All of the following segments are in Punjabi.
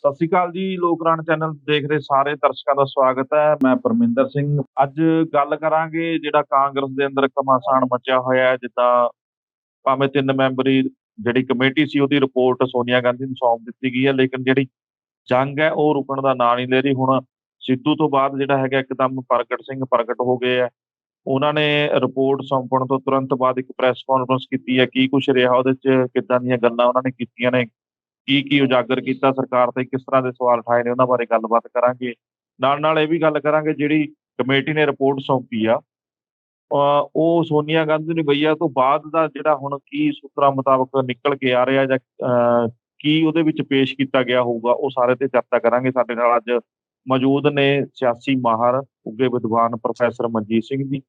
ਸਤਿ ਸ਼੍ਰੀ ਅਕਾਲ ਜੀ। ਲੋਕ ਰਾਣ ਚੈਨਲ ਦੇਖ ਰਹੇ ਸਾਰੇ ਦਰਸ਼ਕਾਂ ਦਾ ਸਵਾਗਤ ਹੈ। ਮੈਂ ਪਰਮਿੰਦਰ ਸਿੰਘ। ਅੱਜ ਗੱਲ ਕਰਾਂਗੇ ਜਿਹੜਾ ਕਾਂਗਰਸ ਦੇ ਅੰਦਰ ਘਮਾਸਾਨ ਮਚਿਆ ਹੋਇਆ ਹੈ। ਜਿੱਦਾਂ ਭਾਵੇਂ 3 ਮੈਂਬਰੀ ਜਿਹੜੀ ਕਮੇਟੀ ਸੀ ਉਹਦੀ ਰਿਪੋਰਟ ਸੋਨੀਆ ਗਾਂਧੀ ਨੂੰ ਸੌਂਪ ਦਿੱਤੀ ਗਈ ਹੈ, ਲੇਕਿਨ ਜਿਹੜੀ ਜੰਗ ਹੈ ਉਹ ਰੁਕਣ ਦਾ ਨਾਂ ਨਹੀਂ ਲੈ ਰਹੀ। ਹੁਣ ਸਿੱਧੂ ਤੋਂ ਬਾਅਦ ਜਿਹੜਾ ਹੈਗਾ ਇੱਕਦਮ ਪ੍ਰਗਟ ਸਿੰਘ ਪ੍ਰਗਟ ਹੋ ਗਏ ਹੈ। ਉਹਨਾਂ ਨੇ ਰਿਪੋਰਟ ਸੌਂਪਣ ਤੋਂ ਤੁਰੰਤ ਬਾਅਦ ਇੱਕ ਪ੍ਰੈਸ ਕਾਨਫਰੰਸ ਕੀਤੀ ਹੈ। ਕੀ ਕੁਛ ਰਿਹਾ ਉਹਦੇ 'ਚ, ਕਿੱਦਾਂ ਦੀਆਂ ਗੱਲਾਂ ਉਹਨਾਂ ਨੇ ਕੀਤੀਆਂ ਨੇ, ਕੀ ਉਜਾਗਰ ਕੀਤਾ ਸਰਕਾਰ ਤੇ, ਕਿਸ ਤਰ੍ਹਾਂ ਦੇ ਸਵਾਲ ਉਠਾਏ ਨੇ, ਉਹਨਾਂ ਬਾਰੇ ਗੱਲਬਾਤ ਕਰਾਂਗੇ। ਨਾਲ ਨਾਲ ਇਹ ਵੀ ਗੱਲ ਕਰਾਂਗੇ ਜਿਹੜੀ ਕਮੇਟੀ ਨੇ ਰਿਪੋਰਟ ਸੌਂਪੀ ਆ ਉਹ ਸੋਨੀਆ ਗਾਂਧੀ ਨੂੰ ਗਈ ਆ ਤੋਂ ਬਾਅਦ ਦਾ ਜਿਹੜਾ ਹੁਣ ਕੀ ਸੂਤਰਾਂ ਮੁਤਾਬਕ ਨਿਕਲ ਕੇ ਆ ਰਿਹਾ ਜਾਂ ਕੀ ਉਹਦੇ ਵਿੱਚ ਪੇਸ਼ ਕੀਤਾ ਗਿਆ ਹੋਊਗਾ, ਉਹ ਸਾਰੇ ਤੇ ਚਰਚਾ ਕਰਾਂਗੇ। ਸਾਡੇ ਨਾਲ ਅੱਜ ਮੌਜੂਦ ਨੇ ਸਿਆਸੀ ਮਾਹਰ ਉੱਘੇ ਵਿਦਵਾਨ ਪ੍ਰੋਫੈਸਰ ਮਨਜੀਤ ਸਿੰਘ ਜੀ।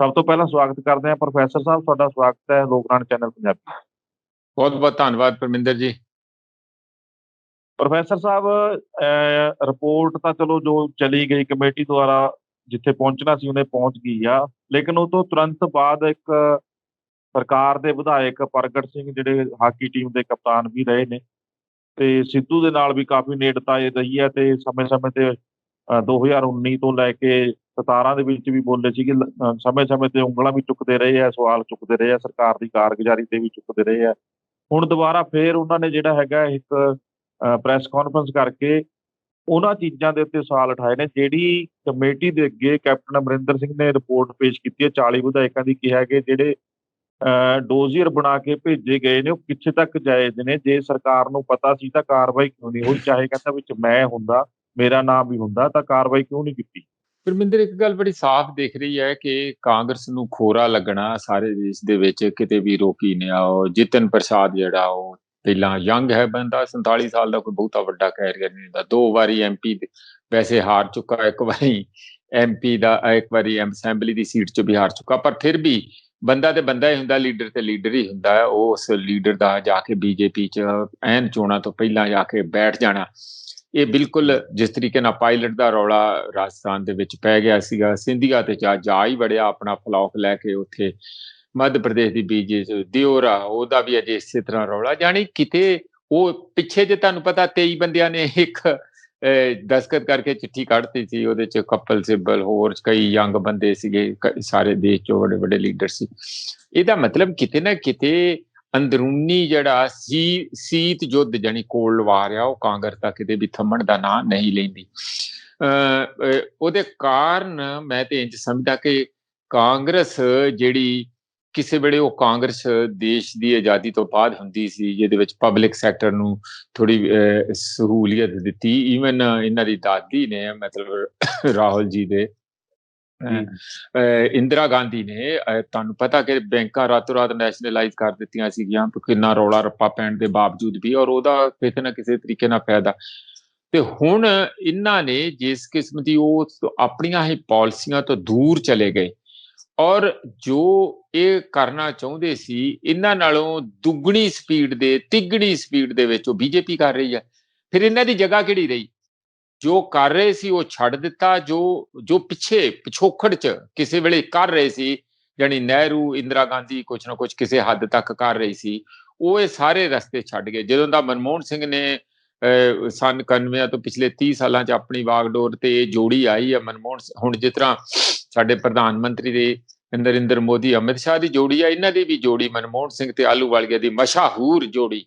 ਸਭ ਤੋਂ ਪਹਿਲਾਂ ਸਵਾਗਤ ਕਰਦੇ ਹਾਂ ਪ੍ਰੋਫੈਸਰ ਸਾਹਿਬ, ਤੁਹਾਡਾ ਸਵਾਗਤ ਹੈ ਲੋਕ ਰਾਣ ਚੈਨਲ ਪੰਜਾਬੀ। ਬਹੁਤ ਬਹੁਤ ਧੰਨਵਾਦ ਪਰਮਿੰਦਰ ਜੀ। ਪ੍ਰੋਫੈਸਰ ਸਾਹਿਬ, ਰਿਪੋਰਟ ਤਾਂ ਚਲੋ ਜੋ ਚਲੀ ਗਈ ਕਮੇਟੀ ਦੁਆਰਾ, ਜਿੱਥੇ ਪਹੁੰਚਣਾ ਸੀ ਉਹਨੇ ਪਹੁੰਚ ਗਈ ਆ, ਲੇਕਿਨ ਉਹ ਤੋਂ ਤੁਰੰਤ ਬਾਅਦ ਇੱਕ ਸਰਕਾਰ ਦੇ ਵਿਧਾਇਕ ਪ੍ਰਗਟ ਸਿੰਘ ਜਿਹੜੇ ਹਾਕੀ ਟੀਮ ਦੇ ਕਪਤਾਨ ਵੀ ਰਹੇ ਨੇ ਤੇ ਸਿੱਧੂ ਦੇ ਨਾਲ ਵੀ ਕਾਫੀ ਨੇੜਤਾ ਇਹ ਰਹੀ ਹੈ ਤੇ ਸਮੇਂ-ਸਮੇਂ ਤੇ 2019 ਤੋਂ ਲੈ ਕੇ 17 ਦੇ ਵਿੱਚ ਵੀ ਬੋਲੇ ਸੀਗੇ। ਸਮੇਂ-ਸਮੇਂ ਤੇ ਉਂਗਲਾਂ ਵੀ ਚੁੱਕਦੇ ਰਹੇ ਆ, ਸਵਾਲ ਚੁੱਕਦੇ ਰਹੇ ਆ, ਸਰਕਾਰ ਦੀ ਕਾਰਗੁਜ਼ਾਰੀ ਤੇ ਵੀ ਚੁੱਕਦੇ ਰਹੇ ਆ। ਹੁਣ ਦੁਬਾਰਾ ਫੇਰ ਉਹਨਾਂ ਨੇ ਜਿਹੜਾ ਹੈਗਾ ਇੱਕ ਪ੍ਰੈਸ ਕਾਨਫਰੰਸ ਕਰਕੇ ਉਹਨਾਂ ਚੀਜ਼ਾਂ ਦੇ ਉੱਤੇ ਸਵਾਲ ਉਠਾਏ ਨੇ। ਜਿਹੜੀ ਕਮੇਟੀ ਦੇ ਅੱਗੇ ਕੈਪਟਨ ਅਮਰਿੰਦਰ ਸਿੰਘ ਨੇ ਰਿਪੋਰਟ ਪੇਸ਼ ਕੀਤੀ ਹੈ 40 ਵਿਧਾਇਕਾਂ ਦੀ, ਕਿਹਾ ਕਿ ਜਿਹੜੇ ਡੋਜ਼ੀਅਰ ਬਣਾ ਕੇ ਭੇਜੇ ਗਏ ਨੇ ਉਹ ਕਿੱਥੇ ਤੱਕ ਜਾਇਜ਼ ਨੇ, ਜੇ ਸਰਕਾਰ ਨੂੰ ਪਤਾ ਸੀ ਤਾਂ ਕਾਰਵਾਈ ਕਿਉਂ ਨਹੀਂ ਹੋਈ, ਚਾਹੇ ਕਹਿੰਦਾ ਵਿੱਚ ਮੈਂ ਹੁੰਦਾ, ਮੇਰਾ ਨਾਮ ਵੀ ਹੁੰਦਾ, ਤਾਂ ਕਾਰਵਾਈ ਕਿਉਂ ਨਹੀਂ ਕੀਤੀ। ਪਰਮਿੰਦਰ, ਇੱਕ ਗੱਲ ਬੜੀ ਸਾਫ਼ ਦਿਖ ਰਹੀ ਹੈ ਕਿ ਕਾਂਗਰਸ ਨੂੰ ਖੋਰਾ ਲੱਗਣਾ ਸਾਰੇ ਦੇਸ਼ ਦੇ ਵਿੱਚ ਕਿਤੇ ਵੀ ਰੋਕੀ ਨਹੀਂ ਆ। ਉਹ ਜਿਤਨ ਪ੍ਰਸਾਦ ਜਿਹੜਾ ਉਹ ਪਹਿਲਾਂ ਯੰਗ ਹੈ ਬੰਦਾ, 47 ਸਾਲ ਦਾ ਕੋਈ ਬਹੁਤਾ ਵੱਡਾ ਕੈਰੀਅਰ ਨਹੀਂ ਹੁੰਦਾ, 2 ਵਾਰੀ MP ਵੈਸੇ ਹਾਰ ਚੁੱਕਾ, 1 ਵਾਰੀ MP ਦਾ, 1 ਵਾਰੀ ਅਸੈਂਬਲੀ ਦੀ ਸੀਟ 'ਚ ਵੀ ਹਾਰ ਚੁੱਕਾ, ਪਰ ਫਿਰ ਵੀ ਬੰਦਾ ਤੇ ਬੰਦਾ ਹੀ ਹੁੰਦਾ, ਲੀਡਰ ਤੇ ਲੀਡਰ ਹੀ ਹੁੰਦਾ ਹੈ। ਉਸ ਲੀਡਰ ਦਾ ਜਾ ਕੇ BJP 'ਚ ਐਨ ਚੋਣਾਂ ਤੋਂ ਪਹਿਲਾਂ ਜਾ ਕੇ ਬੈਠ ਜਾਣਾ, ਇਹ ਬਿਲਕੁਲ ਜਿਸ ਤਰੀਕੇ ਨਾਲ ਪਾਇਲਟ ਦਾ ਰੌਲਾ ਰਾਜਸਥਾਨ ਦੇ ਵਿੱਚ ਪੈ ਗਿਆ ਸੀਗਾ, ਸਿੰਧੀਆ ਤੇ ਜਾ ਹੀ ਵੜਿਆ ਆਪਣਾ ਫਲੌਕ ਲੈ ਕੇ ਉੱਥੇ ਮੱਧ ਪ੍ਰਦੇਸ਼ ਦੀ BJP ਦਿਓਰਾ, ਉਹਦਾ ਵੀ ਅਜੇ ਇਸੇ ਤਰ੍ਹਾਂ ਰੌਲਾ। ਜਾਣੀ ਕਿਤੇ ਉਹ ਪਿੱਛੇ ਜੇ ਤੁਹਾਨੂੰ ਪਤਾ 23 ਬੰਦਿਆਂ ਨੇ ਇੱਕ ਦਸਤਖਤ ਕਰਕੇ ਚਿੱਠੀ ਕੱਢਤੀ ਸੀ, ਉਹਦੇ 'ਚ ਕਪਲ ਸਿੱਬਲ ਹੋਰ ਕਈ ਯੰਗ ਬੰਦੇ ਸੀਗੇ, ਸਾਰੇ ਦੇਸ਼ 'ਚੋਂ ਵੱਡੇ ਵੱਡੇ ਲੀਡਰ ਸੀ। ਇਹਦਾ ਮਤਲਬ ਕਿਤੇ ਨਾ ਕਿਤੇ ਅੰਦਰੂਨੀ ਜਿਹੜਾ ਸੀਤ ਯੁੱਧ ਜਾਨੀ ਕੋਲਡ ਵਾਰ ਆ, ਉਹ ਕਾਂਗਰਸ ਦਾ ਕਿਤੇ ਵੀ ਥੰਮਣ ਦਾ ਨਾਂ ਨਹੀਂ ਲੈਂਦੀ। ਉਹਦੇ ਕਾਰਨ ਮੈਂ ਤੇ ਇੰਝ ਸਮਝਦਾ ਕਿ ਕਾਂਗਰਸ ਜਿਹੜੀ ਕਿਸੇ ਵੇਲੇ ਉਹ ਕਾਂਗਰਸ ਦੇਸ਼ ਦੀ ਆਜ਼ਾਦੀ ਤੋਂ ਬਾਅਦ ਹੁੰਦੀ ਸੀ ਜਿਹਦੇ ਵਿੱਚ ਪਬਲਿਕ ਸੈਕਟਰ ਨੂੰ ਥੋੜੀ ਸਹੂਲੀਅਤ ਦਿੱਤੀ। ਈਵਨ ਇਹਨਾਂ ਦੀ ਦਾਦੀ ਨੇ, ਮਤਲਬ ਰਾਹੁਲ ਜੀ ਦੇ ਇੰਦਰਾ ਗਾਂਧੀ ਨੇ, ਤੁਹਾਨੂੰ ਪਤਾ ਕਿ ਬੈਂਕਾਂ ਰਾਤੋਂ ਰਾਤ ਨੈਸ਼ਨਲਾਈਜ਼ ਕਰ ਦਿੱਤੀਆਂ ਸੀਗੀਆਂ, ਕਿੰਨਾ ਰੌਲਾ ਰੱਪਾ ਪੈਣ ਦੇ ਬਾਵਜੂਦ ਵੀ, ਔਰ ਉਹਦਾ ਕਿਸੇ ਨਾ ਕਿਸੇ ਤਰੀਕੇ ਨਾਲ ਫਾਇਦਾ। ਤੇ ਹੁਣ ਇਹਨਾਂ ਨੇ ਜਿਸ ਕਿਸਮ ਦੀ ਉਹ ਆਪਣੀਆਂ ਹੀ ਪਾਲਿਸੀਆਂ ਤੋਂ ਦੂਰ ਚਲੇ ਗਏ, ਔਰ ਜੋ ਇਹ ਕਰਨਾ ਚਾਹੁੰਦੇ ਸੀ ਇਹਨਾਂ ਨਾਲੋਂ ਦੁੱਗਣੀ ਸਪੀਡ ਦੇ, ਤਿੱਗਣੀ ਸਪੀਡ ਦੇ ਵਿੱਚ ਉਹ BJP ਕਰ ਰਹੀ ਹੈ। ਫਿਰ ਇਹਨਾਂ ਦੀ ਜਗ੍ਹਾ ਕਿਹੜੀ ਰਹੀ? ਜੋ ਕਰ ਰਹੇ ਸੀ ਉਹ ਛੱਡ ਦਿੱਤਾ, ਜੋ ਪਿੱਛੇ ਪਿਛੋਕੜ 'ਚ ਕਿਸੇ ਵੇਲੇ ਕਰ ਰਹੇ ਸੀ, ਜਾਣੀ ਨਹਿਰੂ, ਇੰਦਰਾ ਗਾਂਧੀ ਕੁਛ ਨਾ ਕੁਛ ਕਿਸੇ ਹੱਦ ਤੱਕ ਕਰ ਰਹੀ ਸੀ, ਉਹ ਇਹ ਸਾਰੇ ਰਸਤੇ ਛੱਡ ਗਏ। ਜਦੋਂ ਦਾ ਮਨਮੋਹਨ ਸਿੰਘ ਨੇ ਸਨ 91 ਤੋਂ ਪਿਛਲੇ 30 ਸਾਲਾਂ 'ਚ ਆਪਣੀ ਵਾਗਡੋਰ ਤੇ ਇਹ ਜੋੜੀ ਆਈ ਹੈ, ਮਨਮੋਹਨ ਹੁਣ ਜਿਸ ਤਰ੍ਹਾਂ ਸਾਡੇ ਪ੍ਰਧਾਨ ਮੰਤਰੀ ਦੇ ਨਰਿੰਦਰ ਮੋਦੀ ਅਮਿਤ ਸ਼ਾਹ ਦੀ ਜੋੜੀ ਆ, ਇਹਨਾਂ ਦੀ ਵੀ ਜੋੜੀ ਮਨਮੋਹਨ ਸਿੰਘ ਤੇ ਆਹਲੂਵਾਲੀਆ ਦੀ ਮਸ਼ਹੂਰ ਜੋੜੀ।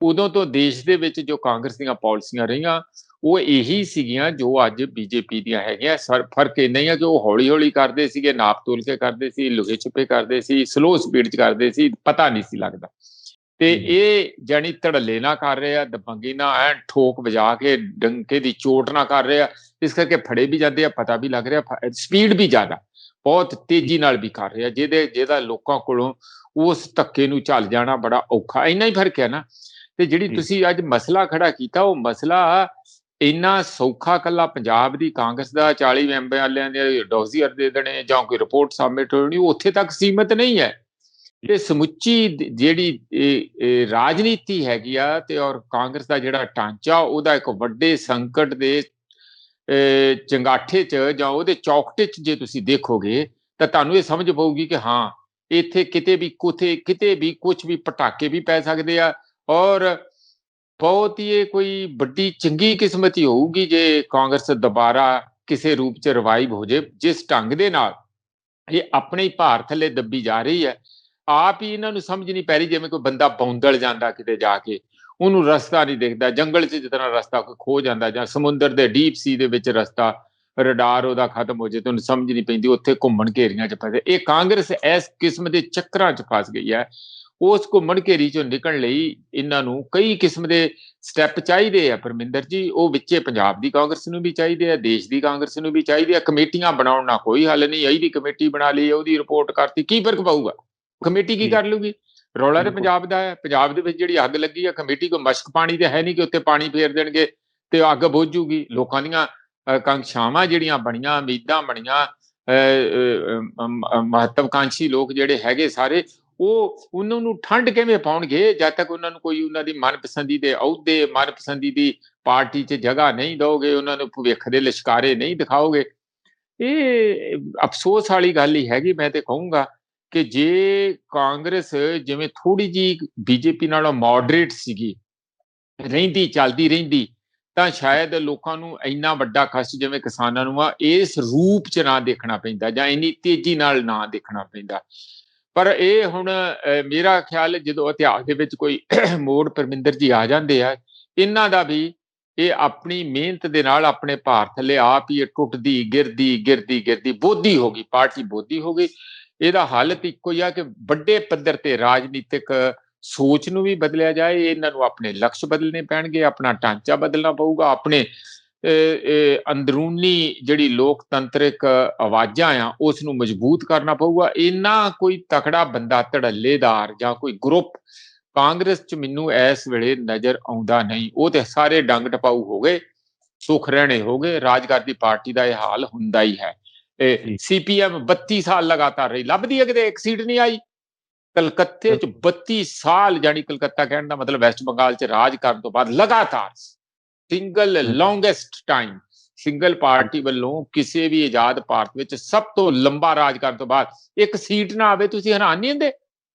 ਉਦੋਂ ਤੋਂ ਦੇਸ਼ ਦੇ ਵਿੱਚ ਜੋ ਕਾਂਗਰਸ ਦੀਆਂ ਪਾਲਿਸੀਆਂ ਰਹੀਆਂ ਉਹ ਇਹੀ ਸੀਗੀਆਂ ਜੋ ਅੱਜ BJP ਦੀਆਂ ਹੈਗੀਆਂ। ਫਰਕ ਇੰਨਾ ਹੀ ਆ ਕਿ ਉਹ ਹੌਲੀ ਹੌਲੀ ਕਰਦੇ ਸੀਗੇ, ਨਾਪ ਤੋਲ ਕੇ ਕਰਦੇ ਸੀ, ਲੁਕੇ ਛਿਪੇ ਕਰਦੇ ਸੀ, ਸਲੋ ਸਪੀਡ 'ਚ ਕਰਦੇ ਸੀ, ਪਤਾ ਨਹੀਂ ਸੀ ਲੱਗਦਾ। ਤੇ ਇਹ ਜਾਣੀ ਧੜੱਲੇ ਨਾ ਕਰ ਰਹੇ ਆ, ਦਬੰਗੀ ਨਾ ਐਨ ਠੋਕ ਵਜਾ ਕੇ ਡੰਕੇ ਦੀ ਚੋਟ ਨਾ ਕਰ ਰਹੇ ਆ, ਇਸ ਕਰਕੇ ਫੜੇ ਵੀ ਜਾਂਦੇ ਆ, ਪਤਾ ਵੀ ਲੱਗ ਰਿਹਾ, ਸਪੀਡ ਵੀ ਜ਼ਿਆਦਾ, ਬਹੁਤ ਤੇਜ਼ੀ ਨਾਲ ਵੀ ਕਰ ਰਹੇ ਆ, ਜਿਹਦਾ ਲੋਕਾਂ ਕੋਲੋਂ ਉਸ ਧੱਕੇ ਨੂੰ ਝੱਲ ਜਾਣਾ ਬੜਾ ਔਖਾ। ਇੰਨਾ ਹੀ ਫਰਕ ਹੈ ਨਾ। ਤੇ ਜਿਹੜੀ ਤੁਸੀਂ ਅੱਜ ਮਸਲਾ ਖੜਾ ਕੀਤਾ, ਉਹ ਮਸਲਾ ਇੰਨਾ ਸੌਖਾ ਕੱਲਾ ਪੰਜਾਬ ਦੀ ਕਾਂਗਰਸ ਦਾ 40 MLA ਦੇ ਡੋਜ਼ੀਅਰ ਦੇ ਦੇਣੇ ਜਾਂ ਕੋਈ ਰਿਪੋਰਟ ਸਬਮਿਟ ਹੋਣੀ, ਉੱਥੇ ਤੱਕ ਸੀਮਤ ਨਹੀਂ ਹੈ। ਇਹ ਸਮੁੱਚੀ ਜਿਹੜੀ ਰਾਜਨੀਤੀ ਹੈਗੀ ਆ ਤੇ ਔਰ ਕਾਂਗਰਸ ਦਾ ਜਿਹੜਾ ਢਾਂਚਾ, ਉਹਦਾ ਇੱਕ ਵੱਡੇ ਸੰਕਟ ਦੇ ਚੰਗਾਠੇ 'ਚ ਜਾਂ ਉਹਦੇ ਚੌਕਟੇ 'ਚ ਜੇ ਤੁਸੀਂ ਦੇਖੋਗੇ ਤਾਂ ਤੁਹਾਨੂੰ ਇਹ ਸਮਝ ਪਊਗੀ ਕਿ ਹਾਂ ਇੱਥੇ ਕਿਤੇ ਵੀ ਕੁਝ ਵੀ ਪਟਾਕੇ ਵੀ ਪੈ ਸਕਦੇ ਆ, ਔਰ ਬਹੁਤ ਹੀ ਇਹ ਕੋਈ ਵੱਡੀ ਚੰਗੀ ਕਿਸਮਤ ਹੀ ਹੋਊਗੀ ਜੇ ਕਾਂਗਰਸ ਦੁਬਾਰਾ ਕਿਸੇ ਰੂਪ 'ਚ ਰਿਵਾਈਵ ਹੋ ਜੇ। ਜਿਸ ਢੰਗ ਦੇ ਨਾਲ ਇਹ ਆਪਣੇ ਹੀ ਭਾਰ ਥੱਲੇ ਦੱਬੀ ਜਾ ਰਹੀ ਹੈ, ਆਪ ਹੀ ਇਹਨਾਂ ਨੂੰ ਸਮਝ ਨਹੀਂ ਪੈ ਰਹੀ। ਜਿਵੇਂ ਕੋਈ ਬੰਦਾ ਬੌਂਦਲ ਜਾਂਦਾ ਕਿਤੇ ਜਾ ਕੇ, ਉਹਨੂੰ ਰਸਤਾ ਨਹੀਂ ਦਿਖਦਾ, ਜੰਗਲ 'ਚ ਜਿਸ ਤਰ੍ਹਾਂ ਰਸਤਾ ਕੋਈ ਖੋ ਜਾਂਦਾ, ਜਾਂ ਸਮੁੰਦਰ ਦੇ ਡੀਪ ਸੀ ਦੇ ਵਿੱਚ ਰਸਤਾ, ਰਡਾਰ ਉਹਦਾ ਖਤਮ ਹੋ ਜੇ ਤੇ ਉਹਨੂੰ ਸਮਝ ਨਹੀਂ ਪੈਂਦੀ, ਉੱਥੇ ਘੁੰਮਣ ਘੇਰੀਆਂ 'ਚ ਫਸੇ। ਇਹ ਕਾਂਗਰਸ ਇਸ ਕਿਸਮ ਦੇ ਚੱਕਰਾਂ 'ਚ ਫਸ ਗਈ ਹੈ। ਉਸ ਘੁੰਮਣ ਘੇਰੀ 'ਚੋਂ ਨਿਕਲਣ ਲਈ ਇਹਨਾਂ ਨੂੰ ਕਈ ਕਿਸਮ ਦੇ ਸਟੈਪ ਚਾਹੀਦੇ ਆ ਪਰਮਿੰਦਰ ਜੀ। ਉਹ ਵਿੱਚੇ ਪੰਜਾਬ ਦੀ ਕਾਂਗਰਸ ਨੂੰ ਵੀ ਚਾਹੀਦੇ ਆ, ਦੇਸ਼ ਦੀ ਕਾਂਗਰਸ ਨੂੰ ਵੀ ਚਾਹੀਦੇ ਆ। ਕਮੇਟੀਆਂ ਬਣਾਉਣ ਨਾਲ ਕੋਈ ਹੱਲ ਨਹੀਂ। ਇਹਦੀ ਕਮੇਟੀ ਬਣਾ ਲਈ, ਉਹਦੀ ਰਿਪੋਰਟ ਕਰਤੀ, ਕੀ ਫਰਕ ਪਊਗਾ? ਕਮੇਟੀ ਕੀ ਕਰ ਲੂਗੀ? ਰੌਲਾ ਤੇ ਪੰਜਾਬ ਦਾ ਹੈ। ਪੰਜਾਬ ਦੇ ਵਿੱਚ ਜਿਹੜੀ ਅੱਗ ਲੱਗੀ ਆ, ਕਮੇਟੀ ਕੋਈ ਮਸ਼ਕ ਪਾਣੀ ਤੇ ਹੈ ਨਹੀਂ ਕਿ ਉੱਥੇ ਪਾਣੀ ਫੇਰ ਦੇਣਗੇ ਤੇ ਅੱਗ ਬੁਝ ਜੂਗੀ। ਲੋਕਾਂ ਦੀਆਂ ਕਾਂਖਿਆਵਾਂ ਜਿਹੜੀਆਂ ਬਣੀਆਂ, ਉਮੀਦਾਂ ਬਣੀਆਂ, ਮਹੱਤਵਕਾਂਸ਼ੀ ਲੋਕ ਜਿਹੜੇ ਹੈਗੇ ਸਾਰੇ, ਉਹ ਉਹਨਾਂ ਨੂੰ ਠੰਡ ਕਿਵੇਂ ਪਾਉਣਗੇ ਜਦ ਤੱਕ ਉਹਨਾਂ ਨੂੰ ਕੋਈ ਉਹਨਾਂ ਦੀ ਮਨਪਸੰਦੀ ਦੇ ਅਹੁਦੇ, ਮਨਪਸੰਦੀ ਦੀ ਪਾਰਟੀ 'ਚ ਜਗ੍ਹਾ ਨਹੀਂ ਦਓਗੇ, ਉਹਨਾਂ ਨੂੰ ਭਵਿੱਖ ਦੇ ਲਿਸ਼ਕਾਰੇ ਨਹੀਂ ਦਿਖਾਓਗੇ। ਇਹ ਅਫਸੋਸ ਵਾਲੀ ਗੱਲ ਹੀ ਹੈਗੀ। ਮੈਂ ਤੇ ਕਹੂੰਗਾ ਕਿ ਜੇ ਕਾਂਗਰਸ ਜਿਵੇਂ ਥੋੜੀ ਜੀ ਬੀਜੇਪੀ ਨਾਲੋਂ ਮੋਡਰੇਟ ਸੀਗੀ, ਰਹਿੰਦੀ ਚੱਲਦੀ ਰਹਿੰਦੀ, ਤਾਂ ਸ਼ਾਇਦ ਲੋਕਾਂ ਨੂੰ ਇੰਨਾ ਵੱਡਾ ਕਸ਼ਟ ਜਿਵੇਂ ਕਿਸਾਨਾਂ ਨੂੰ ਆ, ਇਸ ਰੂਪ 'ਚ ਨਾ ਦੇਖਣਾ ਪੈਂਦਾ, ਜਾਂ ਇੰਨੀ ਤੇਜ਼ੀ ਨਾਲ ਨਾ ਦੇਖਣਾ ਪੈਂਦਾ। ਪਰ ਇਹ ਹੁਣ ਮੇਰਾ ਖਿਆਲ ਜਦੋਂ ਇਤਿਹਾਸ ਦੇ ਵਿੱਚ ਕੋਈ ਮੋੜ ਪਰਮਿੰਦਰ ਜੀ ਆ ਜਾਂਦੇ ਆ, ਇਹਨਾਂ ਦਾ ਵੀ ਇਹ ਆਪਣੀ ਮਿਹਨਤ ਦੇ ਨਾਲ ਆਪਣੇ ਭਾਰ ਥੱਲੇ ਆਪ ਹੀ ਇਹ ਟੁੱਟਦੀ ਗਿਰਦੀ ਬੋਧੀ ਹੋ ਗਈ, ਪਾਰਟੀ ਬੋਧੀ ਹੋ ਗਈ। ਇਹਦਾ ਹੱਲ ਤਾਂ ਇੱਕੋ ਹੀ ਆ ਕਿ ਵੱਡੇ ਪੱਧਰ ਤੇ ਰਾਜਨੀਤਿਕ ਸੋਚ ਨੂੰ ਵੀ ਬਦਲਿਆ ਜਾਏ। ਇਹਨਾਂ ਨੂੰ ਆਪਣੇ ਲਕਸ਼ ਬਦਲਣੇ ਪੈਣਗੇ, ਆਪਣਾ ਢਾਂਚਾ ਬਦਲਣਾ ਪਊਗਾ, ਆਪਣੇ ਅੰਦਰੂਨੀ ਜਿਹੜੀ ਲੋਕਤੰਤਰਿਕ ਆਵਾਜ਼ਾਂ ਆ ਉਸ ਨੂੰ ਮਜ਼ਬੂਤ ਕਰਨਾ ਪਊਗਾ। ਇੰਨਾ ਕੋਈ ਤਕੜਾ ਬੰਦਾ, ਧੜੱਲੇਦਾਰ ਜਾਂ ਕੋਈ ਗਰੁੱਪ ਕਾਂਗਰਸ 'ਚ ਮੈਨੂੰ ਇਸ ਵੇਲੇ ਨਜ਼ਰ ਆਉਂਦਾ ਨਹੀਂ। ਉਹ ਤੇ ਸਾਰੇ ਡੰਗ ਟਪਾਊ ਹੋ ਗਏ, ਸੁਖ ਰਹਿਣੇ ਹੋ ਗਏ। ਰਾਜਗਾਦੀ ਪਾਰਟੀ ਦਾ ਇਹ ਹਾਲ ਹੁੰਦਾ ਹੀ ਹੈ। CPM 32 ਸਾਲ ਲਗਾਤਾਰ ਰਹੀ, ਲੱਭਦੀ ਹੈ ਕਿਤੇ ਇੱਕ ਸੀਟ ਨਹੀਂ ਆਈ। ਕਲਕੱਤੇ 'ਚ 32 ਸਾਲ, ਜਾਨੀ ਕਲਕੱਤਾ ਕਹਿਣ ਦਾ ਮਤਲਬ ਵੈਸਟ ਬੰਗਾਲ 'ਚ ਰਾਜ ਕਰਨ ਤੋਂ ਬਾਅਦ ਲਗਾਤਾਰ single longest time single party ਵੱਲੋਂ ਕਿਸੇ ਵੀ ਆਜ਼ਾਦ ਭਾਰਤ ਵਿੱਚ ਸਭ ਤੋਂ ਲੰਬਾ ਰਾਜ ਕਰਨ ਤੋਂ ਬਾਅਦ ਇੱਕ ਸੀਟ ਨਾ ਆਵੇ। ਤੁਸੀਂ ਹੈਰਾਨ ਨਹੀਂ ਹੁੰਦੇ?